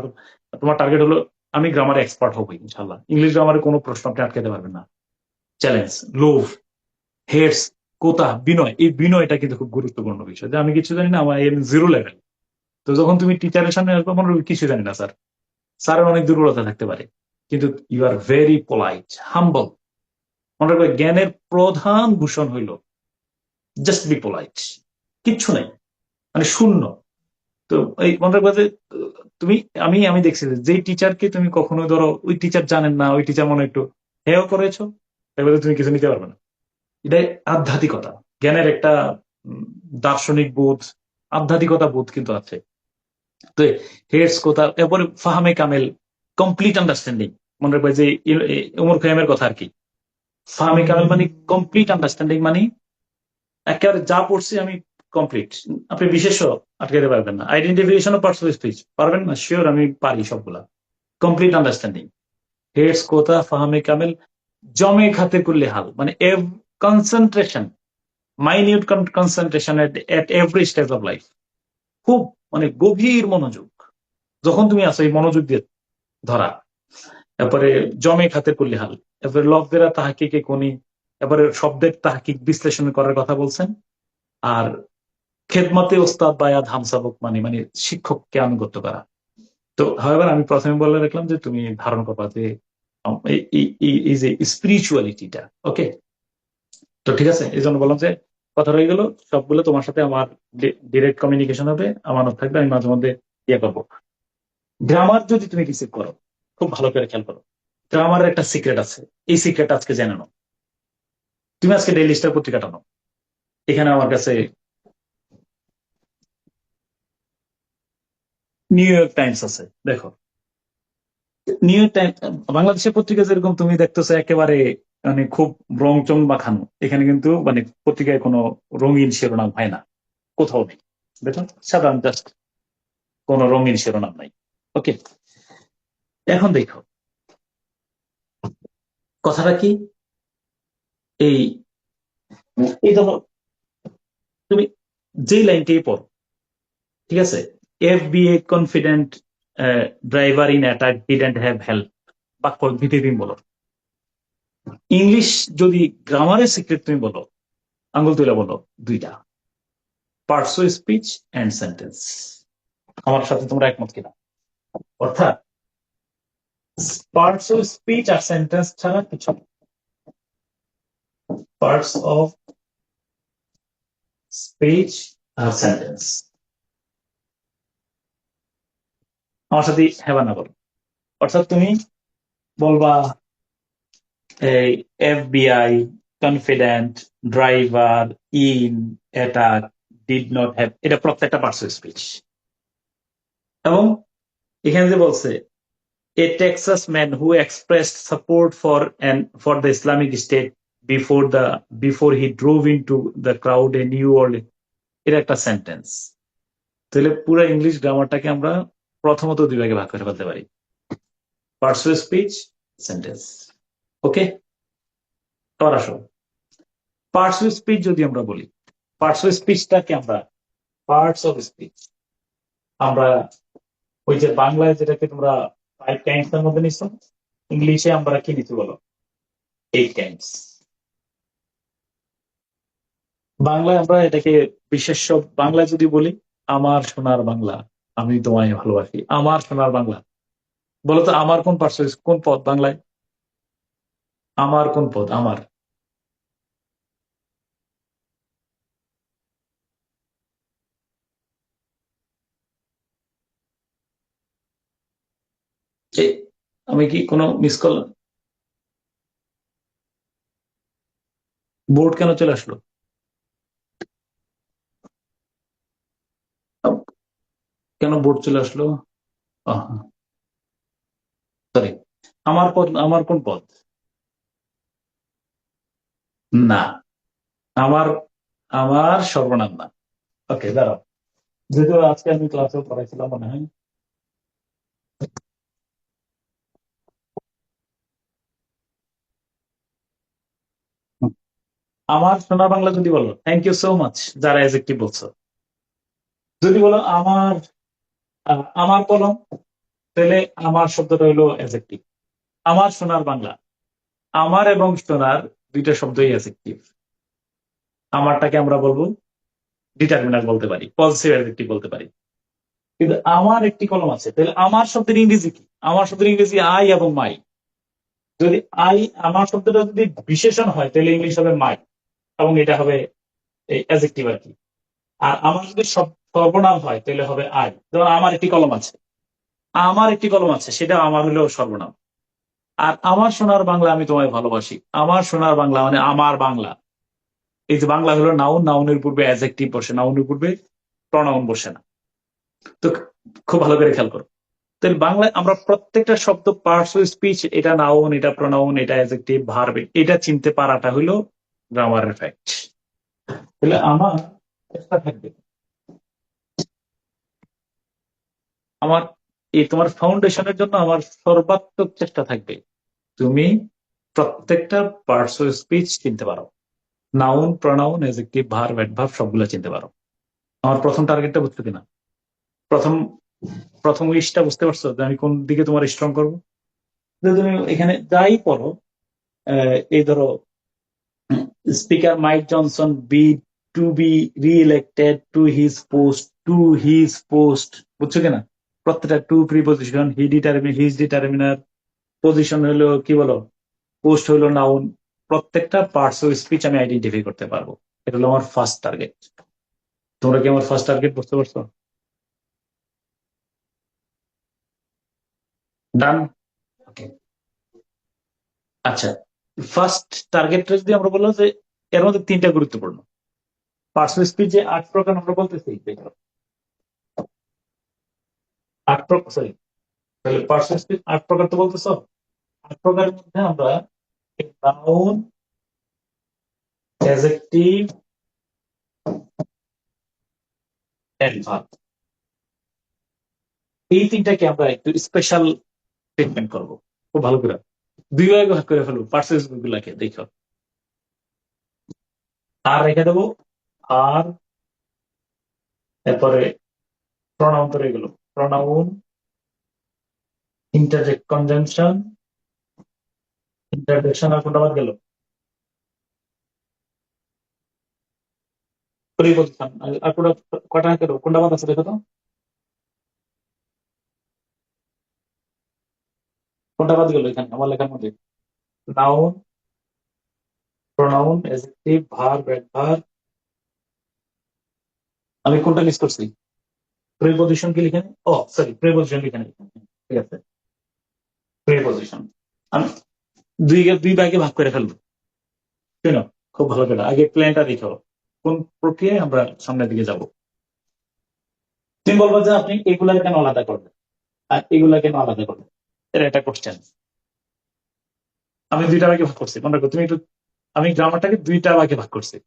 তোমার টার্গেট হলো আমি গ্রামারে এক্সপার্ট হবো ইনশাল্লাহ, ইংলিশ গ্রামারে কোনো প্রশ্ন আপনি আটকাতে পারবেন না। চ্যালেঞ্জ, লোভ, হেডস, কোতা, বিনয়। এই বিনয়টা কিন্তু খুব গুরুত্বপূর্ণ বিষয়, যে আমি কিছু জানি না, আমার জিরো লেভেল। তো যখন তুমি টিচারের সামনে আসবে মনে হবে কিছু জানি না স্যার। স্যারের অনেক দুর্বলতা থাকতে পারে, কিন্তু ইউ আর ভেরি পোলাইট, হাম্বল। মনে রাখবে জ্ঞানের প্রধান ভূষণ হইল জাস্ট বি পোলাইট, কিচ্ছু নাই, মানে শূন্য। তো এই মনে রাখবে যে তুমি, আমি আমি দেখছি যে যেই টিচারকে তুমি কখনো ধরো ওই টিচার জানেন না, ওই টিচার মনে একটু হেয় করেছো, তাহলে তুমি কিছু নিতে পারবে না। এটাই আধ্যাত্মিকতা, জ্ঞানের একটা উম, দার্শনিক বোধ, আধ্যাত্মিকতা বোধ কিন্তু আছে। তো হেডস কোথা, এরপরে ফাহামে কামেল, কমপ্লিট আন্ডারস্ট্যান্ডিং। মনে রাখবে যে উমর খৈয়ামের কথা আর কি। ফাহামে কামেল মানে কমপ্লিট আন্ডারস্ট্যান্ডিং, মানে একেবারে যা পড়ছি আমি কমপ্লিট। আপনি বিশেষ আটকাতে পারবেন না। Identification of parts of speech পারবেন না, শিওর আমি পারি সবগুলা। কমপ্লিট আন্ডারস্ট্যান্ডিং, হেডস কোথা, ফাহামে কামেল, জমে খাতে করলে হাল, মানে concentration, minute concentration at every stage of life. খুব মানে গভীর মনোযোগ, যখন তুমি আসো এই মনোযোগ দিয়ে ধরা। তারপরে জমে খাতে করলে হাল, এরপরে লফদেরা তাহাকিকে কোনি, এরপরে শব্দের তাহাকিক বিশ্লেষণ করার কথা বলছেন। আর খেদমতে ওস্তাদ বায়াত হামসাবক, মানে মানে শিক্ষককে আনুগত্য করা। তো হাওয়েভার আমি প্রথমে বলে রাখলাম যে তুমি ধারণ করবা যে এই যে স্পিরিচুয়ালিটিটা। ওকে, তো ঠিক আছে, এই জন্য বললাম যে কথা রয়ে গেল। সবগুলো তোমার সাথে আমার ডিরেক্ট কমিউনিকেশন হবে, আমানত থাকবে, আমি মাঝে মধ্যে ইয়ে করবো। গ্রামার যদি তুমি রিসিভ করো, খুব ভালো করে খেয়াল করো, গ্রামারের একটা সিক্রেট আছে। এই সিক্রেট আজকে জেনে নাও। তুমি আজকে ডেইলি স্টার পত্রিকাটা নাও, এখানে আমার কাছে নিউ ইয়র্ক টাইমস আছে, দেখো। নিউ ইয়র্ক টাইমস, বাংলাদেশের পত্রিকা যেরকম তুমি দেখতেছো একেবারে মানে খুব রং চং মাখানো, এখানে কিন্তু মানে পত্রিকায় কোনো রঙিন শিরোনাম হয় না, কোথাও নেই। দেখো, সাধারণ জাস্ট কোনো রঙিন শিরোনাম নাই। ওকে, এখন দেখো কথাটা কি। এই এই ধরো, তুমি যেই লাইনটাই পড়ো, ঠিক আছে, FBA confident driver in attack didn't have help, বাক্য দ্বিতীয় দিন বলো। ইংলিশ যদি গ্রামারের সিক্রেট তুমি বলো, আঙ্গুল তুলে বলো দুইটা, পার্সো স্পিচ অ্যান্ড সেন্টেন্স। আমার সাথে তোমরা একমত কিনা? অর্থাৎ পার্টস অফ স্পিচ আর সেন্টেন্স ছাড়া কিছু, পার্টস অফ স্পিচ আর সেন্টেন্স। আমার সাথে হ্যাঁ না বলো। অর্থাৎ তুমি বলবা এই FBI confident driver in attack did not have, এটা প্রত্যেকটা পার্টস অফ স্পিচ। এবং এখানে যে বলছে a Texas man who expressed support for the Islamic State before he drove into the crowd in New Orleans, এটা একটা সেন্টেন্স। তাহলে পুরো ইংলিশ গ্রামারটাকে আমরা প্রথমত দুই ভাগে ভাগ করে ফেলতে পারি, পার্টস অফ স্পিচ, সেন্টেন্স। ওকে, এবার আসো, পার্টস অফ স্পিচ যদি আমরা বলি, পার্টস অফ স্পিচটাকে আমরা, পার্টস অফ স্পিচ আমরা ওই যে বাংলায় যেটাকে তোমরা 5 টাইমস এর মধ্যে নিচ্ছ, ইংলিশে আমরা কি নিচ্ছি বলো? 8 টাইমস। বাংলায় আমরা এটাকে বিশেষ্য, বাংলায় যদি বলি আমার সোনার বাংলা, আমি তোমায় ভালোবাসি, আমার সোনার বাংলা, বলতো আমার কোন পার্সোনাল কোন পদ বাংলায়? আমার কোন পদ? আমার এ, আমি কি কোনো মিস করলাম? বোর্ড কেন চলে আসলো? কেন বোর্ড চলে আসলো? সরি, আমার পদ, আমার কোন পদ? না, আমার আমার সর্বনাম না। ওকে, দাঁড়াও, যেহেতু আজকে আমি ক্লাসে পড়াইছিলাম মনে হয়। আমার সোনার বাংলা যদি বলো, থ্যাংক ইউ সো মাচ যারা এজেক্টিভ বলছো। যদি বলো আমার আমার কলম, তাহলে আমার শব্দটা হলো এজেক্টিভ। আমার সোনার বাংলা, আমার এবং সোনার দুইটা শব্দই এজেক্টিভ। আমারটাকে আমরা বলবো ডিটারমিনার বলতে পারি, পজিটিভ অ্যাডজেক্টিভ বলতে পারি। কিন্তু আমার একটি কলম আছে, তাহলে আমার শব্দের ইংরেজি কি? আমার শব্দের ইংরেজি আই এবং মাই। যদি আই, আমার শব্দটা যদি বিশেষণ হয় তাহলে ইংলিশ হবে মাই, এবং এটা হবে অ্যাডজেক্টিভ আর কি। আর আমার যদি সর্বনাম হয় তাহলে হবে আই। যেমন আমার একটি কলম আছে, আমার একটি কলম আছে, সেটা আমার হলো সর্বনাম। আর আমার সোনার বাংলা, আমি তোমায় ভালোবাসি, আমার সোনার বাংলা মানে আমার বাংলা। এই যে বাংলা হলো নাউন, নাউনের পূর্বে অ্যাডজেক্টিভ বসে, নাউনের পূর্বে প্রনাউন বসে না। তো খুব ভালো করে খেয়াল করো, তাহলে বাংলায় আমরা প্রত্যেকটা শব্দ, পার্টস অফ স্পিচ, এটা নাউন, এটা প্রোনাউন, এটা অ্যাডজেক্টিভ, ভার্ব, এটা চিনতে পারাটা হলো গ্রামারের ফ্যাক্ট। তাহলে আমার চেষ্টা থাকবে, আমার এই তোমার ফাউন্ডেশনের জন্য আমার সর্বাত্মক চেষ্টা থাকবে তুমি প্রত্যেকটা পার্টস অফ স্পিচ চিনতে পারো, noun, pronoun, adjective, verb, adverb সবগুলো চিনতে পারো। আমার প্রথম টার্গেটটা বুঝছো কিনা? প্রথম প্রথম উইশটা বুঝতে পারছো যে আমি কোন দিকে তোমার স্ট্রং করবো? যে তুমি এখানে যাই পড়ো, এই ধরো speaker Mike Johnson be re-elected to his post, বুঝছো কিনা? প্রত্যেকটা to preposition, his determiner, position হলো কি বলো, পোস্ট হলো নাউন। প্রত্যেকটা পার্টস অফ স্পিচ আমি আইডেন্টিফাই করতে পারবো। এটা হলো আমার ফার্স্ট টার্গেট। তোমরা কি আমার ফার্স্ট টার্গেট বুঝতে পারছো? ডান। ওকে, আচ্ছা, ফার্স্ট টার্গেটটা যদি আমরা বললাম যে এর মধ্যে তিনটা গুরুত্বপূর্ণ। পার্টস অফ স্পিচ যে 8 প্রকার আমরা বলতেছি, দেখো, 8 প্রকার, সরি, তাহলে পার্টস অফ স্পিচ 8 প্রকার তো বলতেছো। 8 প্রকারের মধ্যে আমরা নাউন, অ্যাডজেক্টিভ, অ্যাডভার্ব, এই তিনটাকে আমরা একটু স্পেশাল ট্রিটমেন্ট করবো খুব ভালো করে। দুই ভাগে ভাগ করে ফেলবো পার্টস অফ স্পিচ গুলাকে, দেখো। আর রেখে দেবো, আর এরপরে প্রনাউন তো রয়ে গেল, প্রনাউন, ইন্টারজেক্ট, কনজাংশন, ইন্টারজেকশন, আর কোনটা বাদ গেল? পরিবর্তন। আর কোনটা, কটা গেল, কোনটা বাদ আছে দেখো তো, কোনটা বাদ গেল এখানে আমার লেখার মধ্যে? Noun, pronoun, adjective, verb, adverb. আমি কোনটা মিস করছি? প্রিপজিশন কি লিখে নেই? ও সরি, প্রিপজিশন লিখে নেই। ঠিক আছে, প্রিপজিশন আমি দুই দুই ভাগে ভাগ করে ফেলবো। শুনো, খুব ভালো করে আগে প্ল্যানটা দেখো, কোন প্রক্রিয়ায় আমরা সামনের দিকে যাব। তুমি বলবো যে আপনি এগুলা কেন আলাদা করবেন আর এগুলা কেন আলাদা করবেন, এটা একটা কোশ্চেন। আমি দুইটা ভাগে ভাগ করছি, মনে রাখো তুমি একটু, আমি গ্রামারটাকে দুইটা ভাগে ভাগ করছি।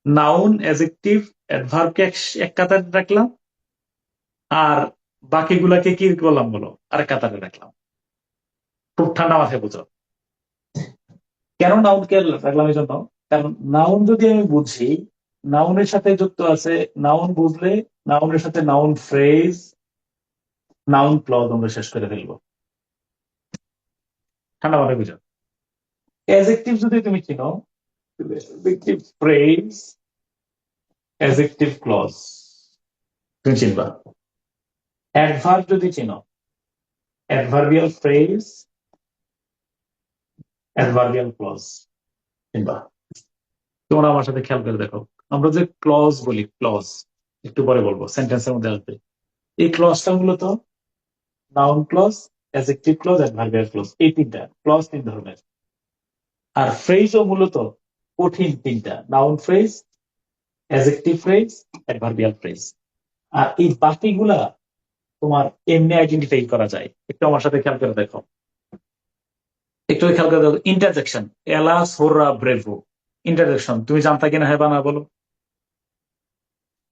নাউন, অ্যাডজেক্টিভ, অ্যাডভার্বকে এক কাতারে রাখলাম, আর বাকিগুলাকে কি করলাম বলো, আরেক কাতারে রাখলাম। খুব ঠান্ডা মাথায় বুঝো। কেন নাউনকে রাখলাম? এই জন্য, কারণ নাউন যদি আমি বুঝি, নাউনের সাথে যুক্ত আছে, নাউন বুঝলে নাউনের সাথে নাউন ফ্রেজ, নাউন ক্লজ আমরা শেষ করে ফেলবো। ঠান্ডা মাথায় বুঝো। অ্যাডজেক্টিভ যদি তুমি চিনো, অ্যাডজেক্টিভ ফ্রেজ, অ্যাডজেক্টিভ ক্লজ তুমি চিনবা। অ্যাডভার্ব যদি চিনো, অ্যাডভার্বিয়াল ফ্রেজ, অ্যাডভার্বিয়াল ক্লজ। কিংবা তোমরা আমার সাথে খেয়াল করে দেখো, আমরা যে ক্লজ বলি, ক্লজ একটু পরে বলবো, সেন্টেন্সের মধ্যে আসবে। এই ক্লজটা মূলত noun clause, adjective clause, adverbial clause, এই তিনটা ক্লজ তিন ধরনের। আর ফ্রেজও মূলত কঠিন তিনটা, noun phrase, adjective phrase, adverbial phrase. আর এই বাকিগুলা তোমার এমনি আইডেন্টিফাই করা যায়। একটু আমার সাথে খেয়াল করে দেখো, একটু খেয়াল করে দেখো। ইন্টারজেকশন, এলাস হোররা ব্রেভো, ইন্টারজেকশন তুমি জানতা কিনা, হ্যাঁ বা না বলো।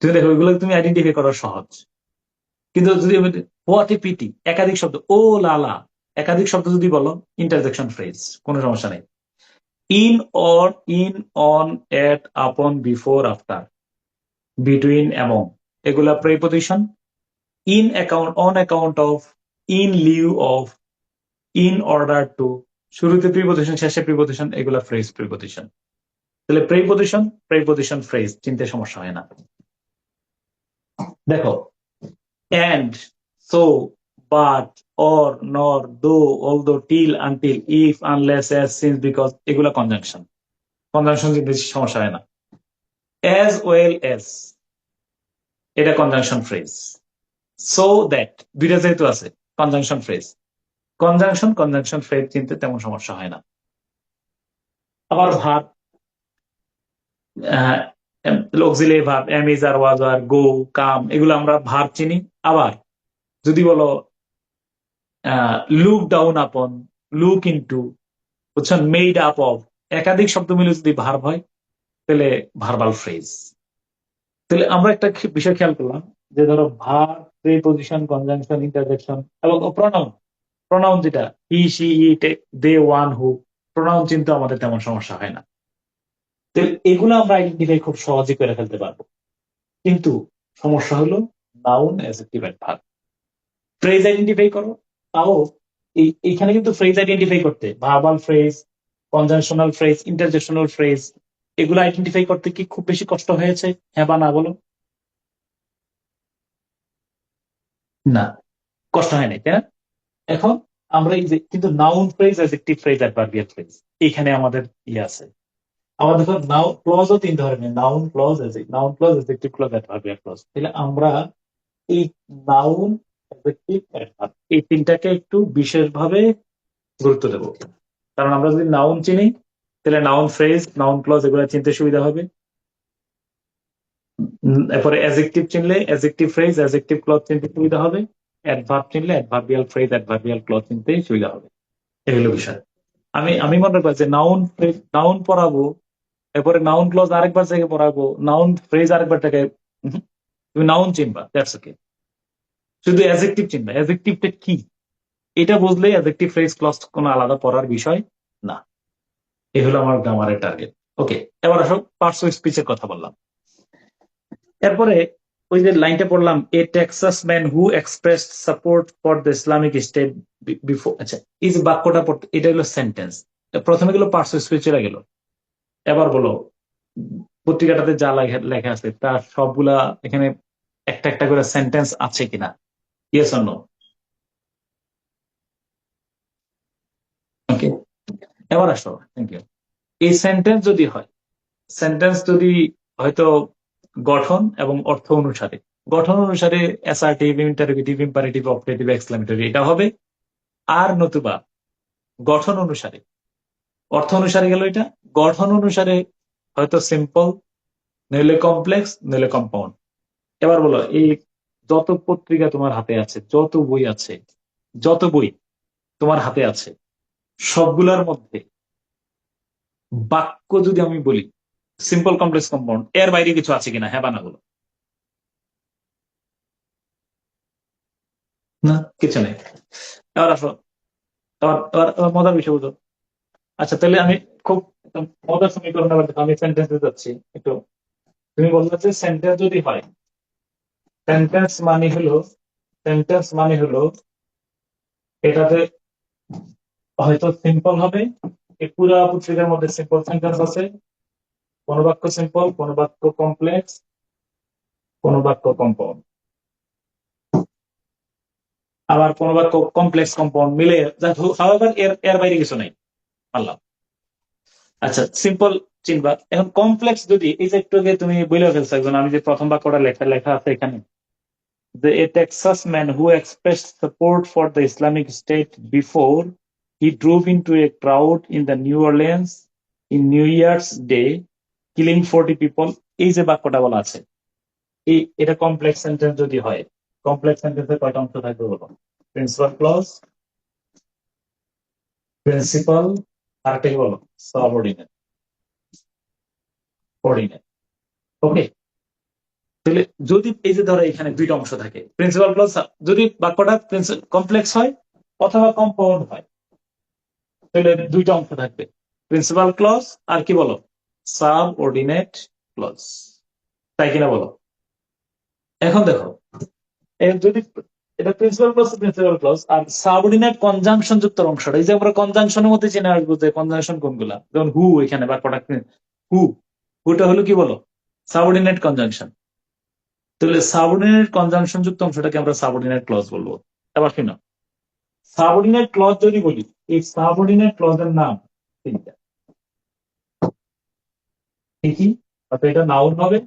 তুমি দেখো ওইগুলো তুমি আইডেন্টিফাই করা সহজ। কিন্তু যদি হোয়াট এ পিটি, একাধিক শব্দ, ও লালা, একাধিক শব্দ যদি বলো, ইন্টারজেকশন ফ্রেজ, কোনো সমস্যা নেই। ইন, অর, ইন, অন, এট, আপন, বিফোর, আফটার, বিটুইন, এমং, এগুলা preposition. In account, on account of, in Liu of, in order to, শুরুতে প্রিপজিশন, শেষে প্রিপজিশন, এগুলা ফ্রেজ প্রিপজিশন। তাহলে প্রিপজিশন, প্রিপজিশন, ফ্রেজ চিনতে সমস্যা হয় না। দেখো, and, so, but, or, nor, though, although, till, until, if, unless, as, since, because, এগুলা কনজাংশন। কনজাংশন যদি বেশি সমস্যা হয় না। as well as, এটা কনজাংশন ফ্রেজ। so that, দুইটা যেহেতু আছে, conjunction phrase. Conjunction, conjunction phrase চিনতে তেমন সমস্যা হয় না। আবার verb, auxiliary verb, am, is, are, was, are, go, come, এগুলো আমরা ভার্ব চিনি। আবার যদি বলো look down upon, look into, বুঝছেন, মেড আপ অফ, একাধিক শব্দ মিলে যদি ভার্ব হয় তাহলে ভার্বাল ফ্রেজ। তাহলে আমরা একটা বিষয় খেয়াল করলাম যে ধরো ভার্ব, প্রিপজিশন, কনজাংশন, ইন্টারজেকশন এবং প্রোনাউন। প্রোনাউন যেটা he, she, it, they, one, who, pronoun চিন্তা আমাদের তেমন সমস্যা হয় না। তাহলে এগুলো আমরা আইডেন্টিফাই খুব সহজে করে ফেলতে পারবো। কিন্তু সমস্যা হলো noun, adjective and verb. Phrase identify করো, তাও এইখানে কিন্তু ফ্রেজ আইডেন্টিফাই করতে verbal phrase, conjunctional phrase, interjectional phrase, এগুলো আইডেন্টিফাই করতে কি খুব বেশি কষ্ট হয়েছে, হ্যাঁ বা না বলো? না, কষ্ট হয় নাই, তাই না? এখন আমরা এই যে কিন্তু noun phrase, adjective phrase, adverbial phrase, এখানে আমাদের ইয়ে আছে। আমাদের দেখো নাউন ক্লজও তিন ধরনের, noun clause, noun clause, adjective clause, adverbial clause. তাহলে আমরা এই নাউন, অ্যাডজেক্টিভ, অ্যাডভার্ব, এই তিনটাকে একটু বিশেষভাবে গুরুত্ব দেবো। কারণ আমরা যদি নাউন চিনি তাহলে নাউন ফ্রেজ, নাউন ক্লজ এগুলো চিনতে সুবিধা হবে। এরপরে অ্যাডজেক্টিভ চিনলে অ্যাডজেক্টিভ ফ্রেজ, অ্যাডজেক্টিভ ক্লজ চিনতে সুবিধা হবে। অ্যাডভার্ব চিনলে অ্যাডভার্বিয়াল ফ্রেজ, অ্যাডভার্বিয়াল ক্লজ চিনতে সুবিধা হবে। এগুলো বিষয়। আমি আমি মনে করি যে নাউন ফ্রেজ, নাউন পড়াবো, এরপরে নাউন ক্লজ আরেকবার জায়গায় পড়াবো, নাউন ফ্রেজ আরেকবার জায়গায়, তুমি নাউন চিনবা, দ্যাটস ওকে। শুধু অ্যাডজেক্টিভ চিনবা, অ্যাডজেক্টিভটা কি এটা বুঝলেই অ্যাডজেক্টিভ ফ্রেজ ক্লজ কোনো আলাদা পড়ার বিষয় না। এই হলো আমার গ্রামারের টার্গেট। ওকে, এবার আসো পার্টস অফ স্পিচের কথা বললাম। এরপরে ওই যে লাইনটা পড়লাম, a Texas man who expressed support for the Islamic State before, আচ্ছা এই যে বাক্যটা পড়তে, এটা হলো সেন্টেন্স। প্রথমে গেল পার্টস অফ স্পিচ, এরা গেল। এবার বলো পত্রিকাটাতে যা লেখা আছে তার সবগুলা এখানে একটা একটা করে সেন্টেন্স আছে কিনা, ইয়েস অর নো? ওকে, এবার আসো, থ্যাংক ইউ। এই সেন্টেন্স যদি হয়, সেন্টেন্স যদি হয়তো গঠন এবং অর্থ অনুসারে, গঠন অনুসারে assertive, interrogative, imperative, operative, exclamatory এটা হবে। আর নতুবা গঠন অনুসারে, অর্থ অনুসারে গেল এটা, গঠন অনুসারে হয়তো সিম্পল, নইলে কমপ্লেক্স, নইলে কম্পাউন্ড। এবার বলো এই যত পত্রিকা তোমার হাতে আছে, যত বই আছে, যত বই তোমার হাতে আছে, সবগুলোর মধ্যে বাক্য যদি আমি বলি সিম্পল, কমপ্লেক্স, কম্পাউন্ড, এর বাইরে কিছু আছে কিনা, হ্যাঁ বা না বলো? না, কিছু নেই। এবার আসো, এবার মজার বিষয় বুঝো। আচ্ছা তাহলে আমি খুব মজার সমীকরণ, আবার দেখো, আমি সেন্টেন্সে যাচ্ছি একটু। তুমি বললে যে সেন্টেন্স যদি হয়, সেন্টেন্স মানে হলো, সেন্টেন্স মানে হলো এটাতে হয়তো সিম্পল হবে। এই পুরা পত্রিকার মধ্যে সিম্পল সেন্টেন্স আছে, কোন বাক্য সিম্পল, কোন বাক্য কমপ্লেক্স, কোন বাক্য কম্পাউন্ড। আবার কোনো বাক্য কমপ্লেক্স কম্পাউন্ড মিলে, হাওয়েভার এর এর বাইরে কিছু নাই, পারলাম। আচ্ছা, সিম্পল চিনবা। এখন কমপ্লেক্স যদি, এই যে একটু আগে তুমি বলে ফেলছো একজন, আমি যে প্রথম বাক্যটা লেখা লেখা আছে এখানে, যে a Texas man who expressed support for the Islamic State before he drove into a crowd in the New Orleans in New Year's Day, killing 40 people, এই যে বাক্যটা বলা আছে, এই এটা কমপ্লেক্স সেন্টেন্স যদি হয়, কমপ্লেক্স সেন্টেন্সের কয়টা অংশ থাকবে বলো? প্রিন্সিপাল ক্লজ, প্রিন্সিপাল, আরেকটা কি বলো? Subordinate, ordinate. ওকে, তাহলে যদি এই যে ধরো এখানে দুইটা অংশ থাকে, প্রিন্সিপাল ক্লজ, যদি বাক্যটা কমপ্লেক্স হয় অথবা কম্পাউন্ড হয়, তাহলে দুইটা অংশ থাকবে, প্রিন্সিপাল ক্লজ আর কি বলো? সাবঅর্ডিনেট ক্লজ, তাই কিনা বলো? এখন দেখো, যদি এটা প্রিন্সিপাল ক্লজ, প্রিন্সিপাল ক্লজ আর সাবঅর্ডিনেট কনজাংশন যুক্ত অংশটা, এই যে আমরা কনজাংশনের মধ্যে জেনে আসবো যে কনজাংশন কোনগুলা, যেমন হু, এখানে বাক্যটা হু, হুটা হলো কি বলো? Subordinate conjunction. তাহলে সাবঅর্ডিনেট কনজাংশন যুক্ত অংশটাকে আমরা সাবঅর্ডিনেট ক্লজ বলবো। এবার শুনো, সাবঅর্ডিনেট ক্লজ যদি বলি, এই সাবঅর্ডিনেট ক্লজের নাম তিনটা, কি? অর্থাৎ এটা নাউন হবে,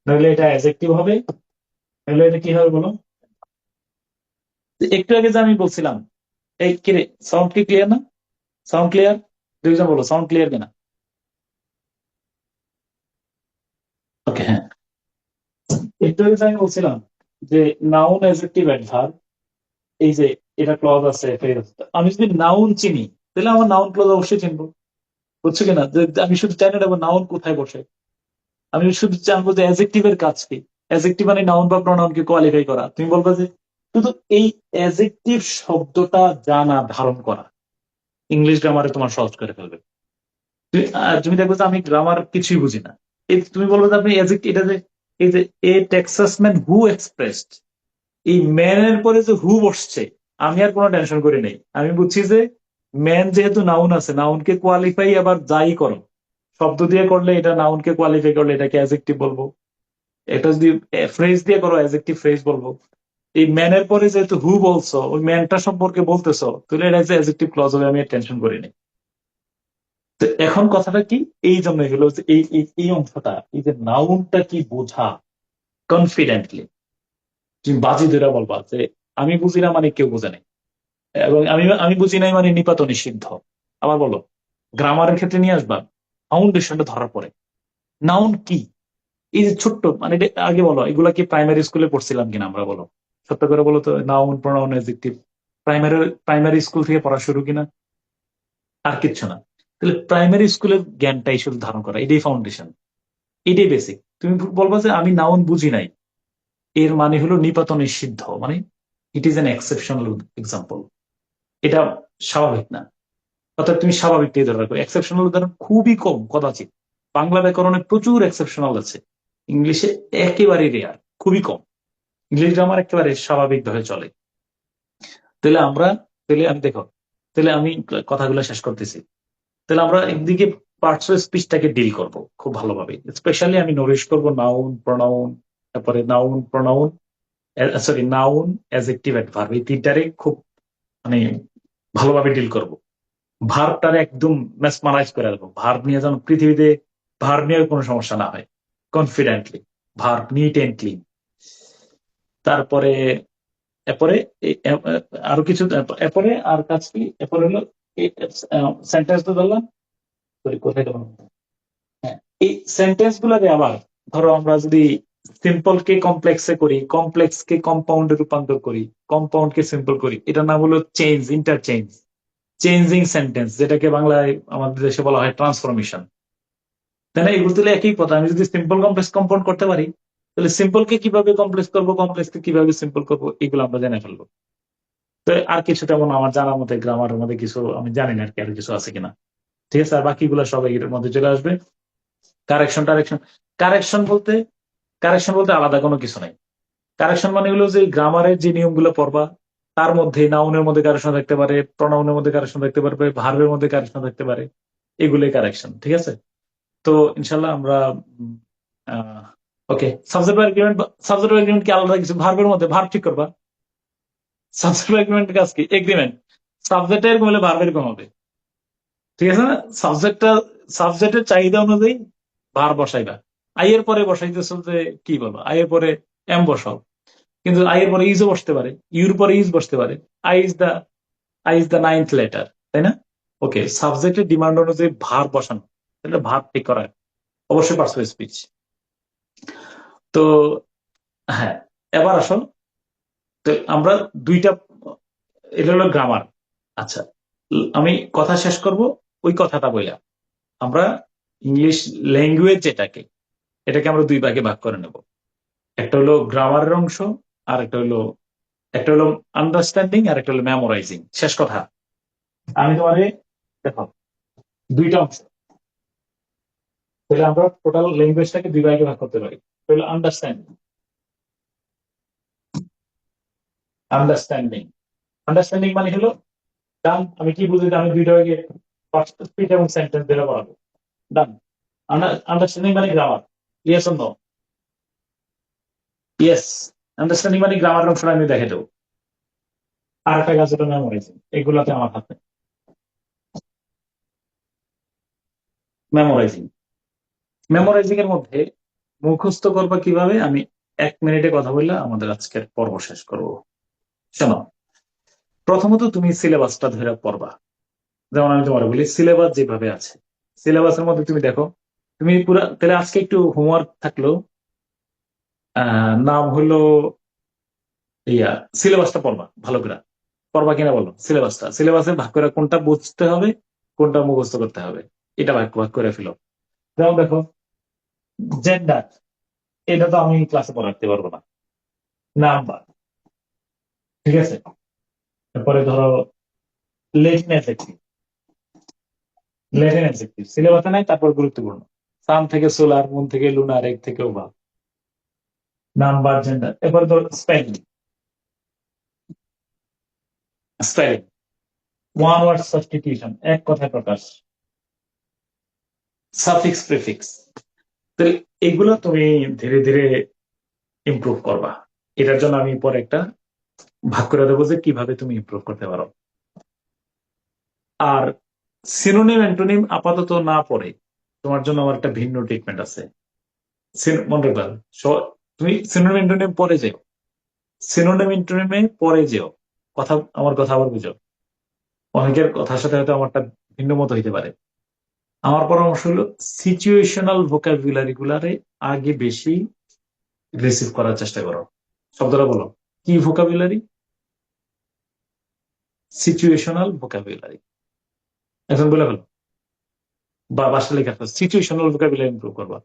নইলে এটা অ্যাডজেক্টিভ হবে, নইলে এটা কি হবে বলো? একটু আগে যে আমি বলছিলাম, এই কিরে, সাউন্ড কি ক্লিয়ার না? Sound clear? দুইজন বলো সাউন্ড ক্লিয়ার কিনা। ওকে, হ্যাঁ, একটু আগে যে আমি বলছিলাম যে নাউন, অ্যাডজেক্টিভ, অ্যাডভার্ব, এই যে এটা ক্লজ আছে, আমি যদি নাউন চিনি তাহলে আমার নাউন ক্লজ অবশ্যই চিনবো, বুঝছো কিনা? যে আমি শুধু জানি না নাউন কোথায় বসে, আমি শুধু জানবো যে অ্যাডজেক্টিভের কাজ কি। অ্যাডজেক্টিভ মানে নাউন বা প্রনাউনকে কোয়ালিফাই করা। তুমি বলবে যে শুধু এই অ্যাডজেক্টিভ শব্দটা জানা, ধারণ করা, ইংলিশ গ্রামারে তোমার সহজ করে ফেলবে। তুমি দেখবে যে আমি গ্রামার কিছুই বুঝি না, এই তুমি বলবে যে আপনি এটা যে, এই যে এ টেক্সাস ম্যান হু এক্সপ্রেসড, এই ম্যানের পরে যে হু বসছে, আমি আর কোনো টেনশন করি নাই। আমি বুঝছি যে ম্যান যেহেতু নাউন আছে, নাউনকে কোয়ালিফাই আবার যাই করো শব্দ দিয়ে করলে, এটা নাউনকে কোয়ালিফাই করলে এটাকে অ্যাডজেক্টিভ বলবো, এটা যদি ফ্রেজ দিয়ে করো অ্যাডজেক্টিভ ফ্রেজ বলবো। এই ম্যানের পরে যেহেতু হু বলছো, ওই ম্যানটা সম্পর্কে বলতেছো, তাহলে এটা যে অ্যাডজেক্টিভ ক্লজ হবে, আমি টেনশন করিনি। তো এখন কথাটা কি, এই জন্য হলো যে এই অংশটা, এই যে নাউনটা কি বোঝা, কনফিডেন্টলি তুমি বাজি ধরে বলবা যে আমি বুঝি না মানে কেউ বোঝে নাই, এবং আমি আমি বুঝি নাই মানে নিপাত নিষিদ্ধ। আবার বলো, গ্রামারের ক্ষেত্রে নিয়ে আসবা, ফাউন্ডেশনটা ধরার পরে নাউন কি, এই যে ছোট্ট মানে আগে বলো, এগুলা কি প্রাইমারি স্কুলে পড়ছিলাম কিনা আমরা, বলো সত্য করে বলো তো, noun, pronoun, adjective primary primary school থেকে পড়া শুরু কিনা? আর কিচ্ছু না। তাহলে প্রাইমারি স্কুলের জ্ঞানটাই শুধু ধারণ করা, এটাই ফাউন্ডেশন, এটাই বেসিক। তুমি বলবা যে আমি নাউন বুঝি নাই, এর মানে হলো নিপাত নিষিদ্ধ, মানে it is an exceptional example, এটা স্বাভাবিক না। অর্থাৎ তুমি স্বাভাবিকটাই ধরে রাখো, এক্সেপশনাল উদাহরণ খুবই কম, কদাচিৎ। বাংলা ব্যাকরণে প্রচুর এক্সেপশনাল আছে, ইংলিশে একেবারে রেয়ার, খুবই কম। ইংলিশ গ্রামার একেবারে স্বাভাবিকভাবে চলে। তাহলে আমরা, তাহলে আমি দেখো, তাহলে আমি কথাগুলো শেষ করতেছি। তাহলে আমরা একদিকে পার্টস অফ স্পিচটাকে ডিল করব খুব ভালোভাবে, স্পেশালি আমি নোরিশ করব নাউন, প্রোনাউন, তারপরে noun, pronoun, sorry noun, adjective, adverb, এই তিনটারে খুব মানে ভালোভাবে ডিল করব। ভার্বটারে একদম মেসমারাইজ করে রাখবো, ভার্ব নিয়ে যেন পৃথিবীতে ভার্ব নিয়ে কোনো সমস্যা না হয়, confidently verb, neat and clean. তারপরে এরপরে আরো কিছু, এরপরে আর কাজ কি, এরপরে হলো সেন্টেন্স তো ধরলাম, সরি কোথায় গেলাম? হ্যাঁ, এই সেন্টেন্স গুলাকে আবার ধরো আমরা যদি সিম্পল কে কমপ্লেক্সে করি, কমপ্লেক্স কে কম্পাউন্ডে রূপান্তর করি, কম্পাউন্ড কে সিম্পল করি, এটার নাম হলো চেঞ্জ, ইন্টারচেঞ্জ, চেঞ্জিং সেন্টেন্স, যেটাকে বাংলায় আমাদের দেশে বলা হয় ট্রান্সফরমেশন। তাই না? এগুলো তাহলে একই কথা, আমি যদি সিম্পল কমপ্লেক্স কম্পাউন্ড করতে পারি, তাহলে সিম্পল কে কিভাবে কমপ্লেক্স করবো, কমপ্লেক্স কে কিভাবে সিম্পল করবো, এগুলো আমরা জেনে ফেলবো। তো আর কিছু তেমন আমার জানার মধ্যে গ্রামারের মধ্যে কিছু আমি জানি না আর কি, আর কিছু আছে কিনা। ঠিক আছে, আর বাকিগুলো সবাই এর মধ্যে চলে আসবে। কারেকশন টারেকশন, কারেকশন বলতে, কারেকশন বলতে আলাদা কোনো কিছু নাই। কারেকশন মানে হলো যে গ্রামারের যে নিয়মগুলো পড়বা, তার মধ্যে নাউনের মধ্যে কারেকশন থাকতে পারে, প্রনাউনের মধ্যে কারেকশন থাকতে পারবে, ভার্বের মধ্যে কারেকশন থাকতে পারে, এগুলোই কারেকশন। ঠিক আছে, তো ইনশাল্লাহ আমরা ওকে, সাবজেক্ট এগ্রিমেন্ট, সাবজেক্ট এগ্রিমেন্ট কি আলাদা কিছু ভার্বের মধ্যে, ভার্ব ঠিক করবা, সাবজেক্ট এগ্রিমেন্টের কাজ কি? এগ্রিমেন্ট। সাবজেক্ট এরকম হলে ভার্ব এরকম হবে, ঠিক আছে না? সাবজেক্টের চাহিদা অনুযায়ী ভার বসাইবা। আই এর পরে বসাইতেছ যে কি বলো, আই এর পরে এম বসাও, কিন্তু আই এর পরে ইজও বসতে পারে, ইউর পরে ইজ বসতে পারে। I is the I is the ninth letter, তাই না? ওকে, সাবজেক্টের ডিমান্ড অনুযায়ী ভার বসানো, তাহলে ভার ঠিক করা অবশ্যই পার্সোনাল স্পিচ। তো হ্যাঁ, এবার আসো, তো আমরা দুইটা, এটা হলো গ্রামার। আচ্ছা, আমি কথা শেষ করব ওই কথাটা বইলা। আমরা ইংলিশ ল্যাঙ্গুয়েজ এটাকে আমরা দুই ভাগে ভাগ করে নেব। একটা হলো গ্রামারের অংশ, আর একটা হলো আন্ডারস্ট্যান্ডিং, আর একটা হলো মেমোরাইজিং। শেষ কথা, আমি তোমারে দেখো দুইটা অংশ, তাহলে আমরা টোটাল ল্যাঙ্গুয়েজটাকে দুই ভাগে ভাগ করতে পারি। হলো আন্ডারস্ট্যান্ডিং, আন্ডারস্ট্যান্ডিং আন্ডারস্ট্যান্ডিং মানে হলো ডান। আমি কি বুঝি, আমি দুইটা ভাগে স্পিচ এবং সেন্টেন্স বের করাবো। ডান। আন্ডারস্ট্যান্ডিং মানে grammar, yes or no? Yes. Understanding মানে গ্রামার অংশটা আমি দেখে দেবো। আর একটা কাজ হলো মেমোরাইজিং, এগুলোতে আমার হাতে। মেমোরাইজিং মেমোরাইজিং এর মধ্যে মুখস্থ করবা কিভাবে, আমি 1 মিনিটে কথা বললে আমাদের আজকের পর্ব শেষ করব। শোনো, প্রথমত তুমি সিলেবাসটা ধরে পড়বা। যেমন আমি তোমার বলি, সিলেবাস যেভাবে আছে, সিলেবাসের মধ্যে তুমি দেখো, তুমি পুরো, তাহলে আজকে একটু হোমওয়ার্ক থাকলো, নাম হলো ইয়া, সিলেবাসটা পড়বা ভালো করে। পড়বা কিনা বলো? সিলেবাসে ভাগ করে কোনটা বুঝতে হবে, কোনটা মুখস্থ করতে হবে, এটা ভাগ ভাগ করে ফেলো। যেমন দেখো, জেন্ডার, এটা তো আমি ক্লাসে পড়াতে পারবো না। নাম্বার, ঠিক আছে। তারপরে ধরো লেটিন অ্যাডজেক্টিভ, লেটিন অ্যাডজেক্টিভ সিলেবাসে নাই, তারপর গুরুত্বপূর্ণ। সান থেকে সোলার, মুন থেকে লুনার, এক থেকে ওভার। নাম্বার, জেন্ডার, এরপরে ধরো spelling, spelling, one word substitution, এক কথায় প্রকাশ, সাফিক্স, প্রিফিক্স। তো এগুলো তুমি ধীরে ধীরে ইমপ্রুভ করবা। এটার জন্য আমি পরে একটা ভাগ করে দেবো যে কিভাবে তুমি ইমপ্রুভ করতে পারো। আর সিনোনিম অ্যান্টোনিম আপাতত না পড়ে তোমার জন্য আমার একটা ভিন্ন ট্রিটমেন্ট আছে। মনে রাখবা, তুমি সিনোনিম অ্যান্টোনিম পরে যেও, সিনোনিম অ্যান্টোনিমে পরে যেও। আমার কথা আবার বুঝো, অনেকের কথার সাথে হয়তো আমারটা ভিন্ন মত হইতে পারে। আমার পরামর্শ হলো সিচুয়েশনাল ভোকাবুলারি গুলারে আগে বেশি রিসিভ করার চেষ্টা করো। শব্দটা বলো, কি ভোকাবুলারি? Situational vocabulary. এখন বলে ফেলো, বা বাসা লেখা সিচুয়েশনাল ভোকাবুলারি ইমপ্রুভ করবা।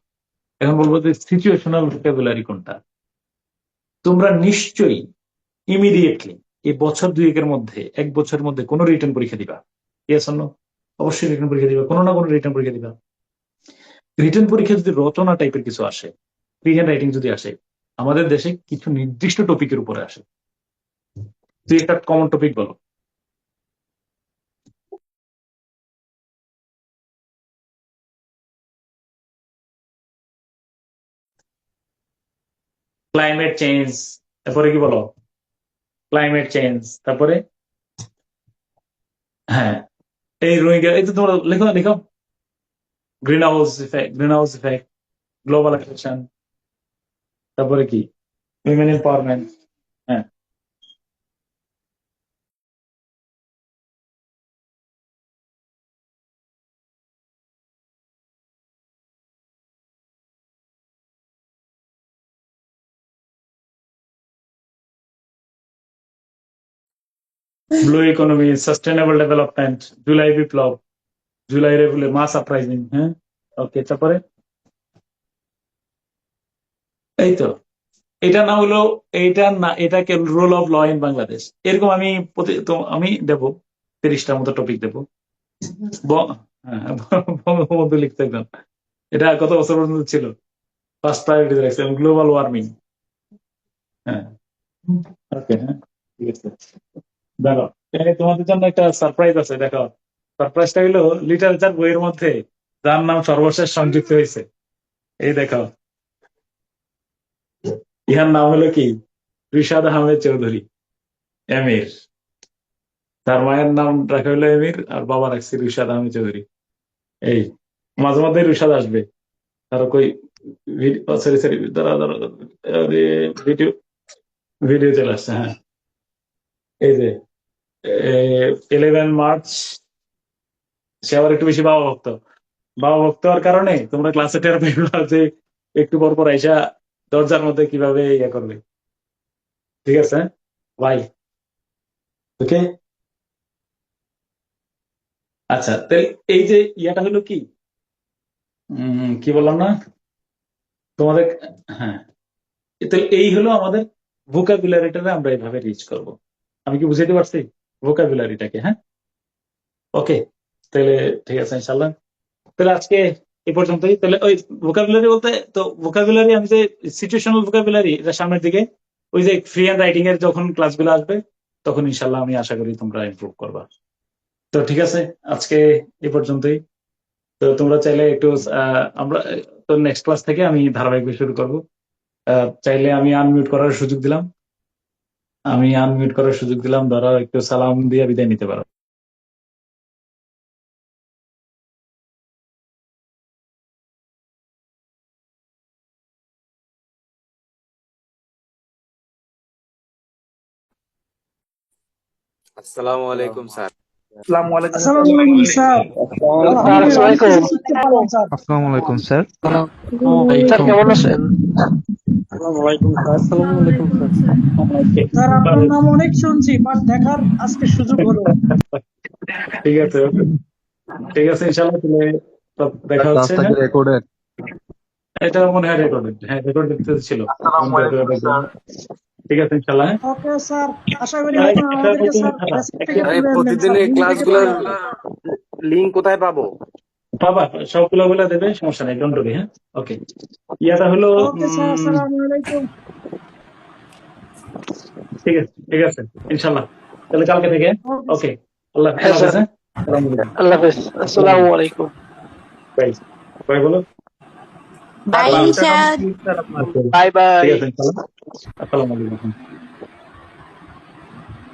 এখন বলবো যে সিচুয়েশনাল ভোকাবুলারি কোনটা। তোমরা নিশ্চয়ই ইমিডিয়েটলি এই বছর দুয়েকের মধ্যে, 1 বছরের মধ্যে কোনো রিটার্ন পরীক্ষা দিবা। Yes or no? অবশ্যই রিটার্ন পরীক্ষা দিবা, কোনো না কোনো রিটার্ন পরীক্ষা দিবা। রিটার্ন পরীক্ষা যদি রচনা টাইপের কিছু আসে, ফ্রি হ্যান্ড রাইটিং যদি আসে, আমাদের দেশে কিছু নির্দিষ্ট টপিকের উপরে আসে। তুই একটা কমন টপিক বলো। ক্লাইমেট চেঞ্জ, তারপরে কি বলো? ক্লাইমেট চেঞ্জ, তারপরে হ্যাঁ, এই রোহিঙ্গা, এই তো তোমরা লেখো লেখো, গ্রিন হাউস ইফেক্ট, গ্লোবালাইজেশন, তারপরে কি, উইমেন এম্পাওয়ারমেন্ট। হ্যাঁ, blue economy, sustainable development, July বিপ্লব, জুলাই রেভুলে মাস আপরাইজিং। হ্যাঁ, ওকে, তারপরে এই তো, এটা না হলো, এইটা না, এটাকে rule of law in Bangladesh, এরকম আমি আমি দেবো 30টার মতো টপিক দেবো। হ্যাঁ, বঙ্গবন্ধু লিখতে একদম, এটা কত বছর পর্যন্ত ছিল, ফার্স্ট প্রায়োরিটি রাখছিলাম গ্লোবাল ওয়ার্মিং। হ্যাঁ, ওকে, হ্যাঁ, ঠিক আছে। দেখো, তোমাদের জন্য একটা সারপ্রাইজ আছে, দেখো। সারপ্রাইজটা হলো লিটারেচার বইয়ের মধ্যে যার নাম সর্বশেষ সংযুক্ত হয়েছে, এই দেখো, ইহার নাম হলো কি, রিশাদ আহমেদ চৌধুরী। এমির। তার মায়ের নাম রাখা হলো এমির, আর বাবা রাখছে রুশাদ আহমেদ চৌধুরী। এই মাঝে মধ্যে রুশাদ আসবে, তারও কই সরি সরি, দাঁড়া দাঁড়া দাঁড়া, ভিডিও ভিডিও চলে আসছে। হ্যাঁ, এই যে 11 মার্চ, সে আবার একটু বেশি বাবা ভক্ত। বাবা ভক্ত হওয়ার কারণে তোমরা ক্লাসে টের পাইবা যে একটু পর পর আইসা দরজার মধ্যে কিভাবে ইয়ে করবে। ঠিক আছে ভাই? ওকে, আচ্ছা। তাহলে এই যে ইয়াটা হলো কি, কি বললাম না তোমাদের? হ্যাঁ, তাহলে এই হলো আমাদের ভোকাবুলারিটাকে আমরা এইভাবে রিচ করব। আমি কি বুঝাইতে পারছি ভোকাবুলারিটাকে? হ্যাঁ, ওকে। তাহলে ঠিক আছে ইনশাল্লাহ। তাহলে আজকে এই পর্যন্তই। তাহলে ওই ভোকাবুলারি বলতে, তো ভোকাবুলারি আমি যে সিচুয়েশনাল ভোকাবুলারি, এটা সামনের দিকে ওই যে ফ্রি হ্যান্ড রাইটিং এর যখন ক্লাসগুলো আসবে তখন ইনশাল্লাহ আমি আশা করি তোমরা ইমপ্রুভ করবা। তো ঠিক আছে, আজকে এই পর্যন্তই। তো তোমরা চাইলে একটু আমরা তো নেক্সট ক্লাস থেকে আমি ধারাবাহিক শুরু করবো। চাইলে আমি আনমিউট করার সুযোগ দিলাম, ধরো একটু সালাম দিয়ে বিদায় নিতে পারো। আসসালামু আলাইকুম স্যার। আসসালামু আলাইকুম। আসসালামু আলাইকুম স্যার। আলহামদুলিল্লাহ অনেক কিছু শিখতে পারলাম স্যার। আসসালামু আলাইকুম স্যার। স্যার কেমন আছেন? আসসালামু আলাইকুম স্যার। আসসালামু আলাইকুম স্যার। স্যার আপনার নাম অনেক শুনছি, বাট দেখার আজকে সুযোগ হলো। ঠিক আছে, ঠিক আছে ইনশাল্লাহ। তাহলে দেখা হচ্ছে। ক্লাসটা কি রেকর্ডেড? এটা মনে হয় রেকর্ডেড, হ্যাঁ রেকর্ডেড ছিল। ঠিক আছে ইনশাল্লাহ। হ্যাঁ, ওকে স্যার, আশা করি আপনি আমাদেরকে স্যার বেসিক থেকে এই তুলে আনবেন প্রতিদিনের স্যার, ক্লাসগুলোর লিংক কোথায় পাবো? বাবা সবগুলো বলে দেবে, সমস্যা নেই, ডোন্ট ওয়ারি। হ্যাঁ, ওকে। ইয়াটা হলো ওকে স্যার, আসসালামু আলাইকুম। ঠিক আছে, ঠিক আছে ইনশাল্লাহ। তাহলে কালকে থেকে। ওকে, আল্লাহ হ্যাঁ, হাফেজ। স্যার। হ্যাঁ, আসসালামু আলাইকুম। আল্লাহ হাফেজ। আসসালামু আলাইকুম। বাই বাই বলো। Bye, আচ্ছা, Shad. Bye bye. ঠিক আছে ইনশাল্লাহ। আসসালামু আলাইকুম।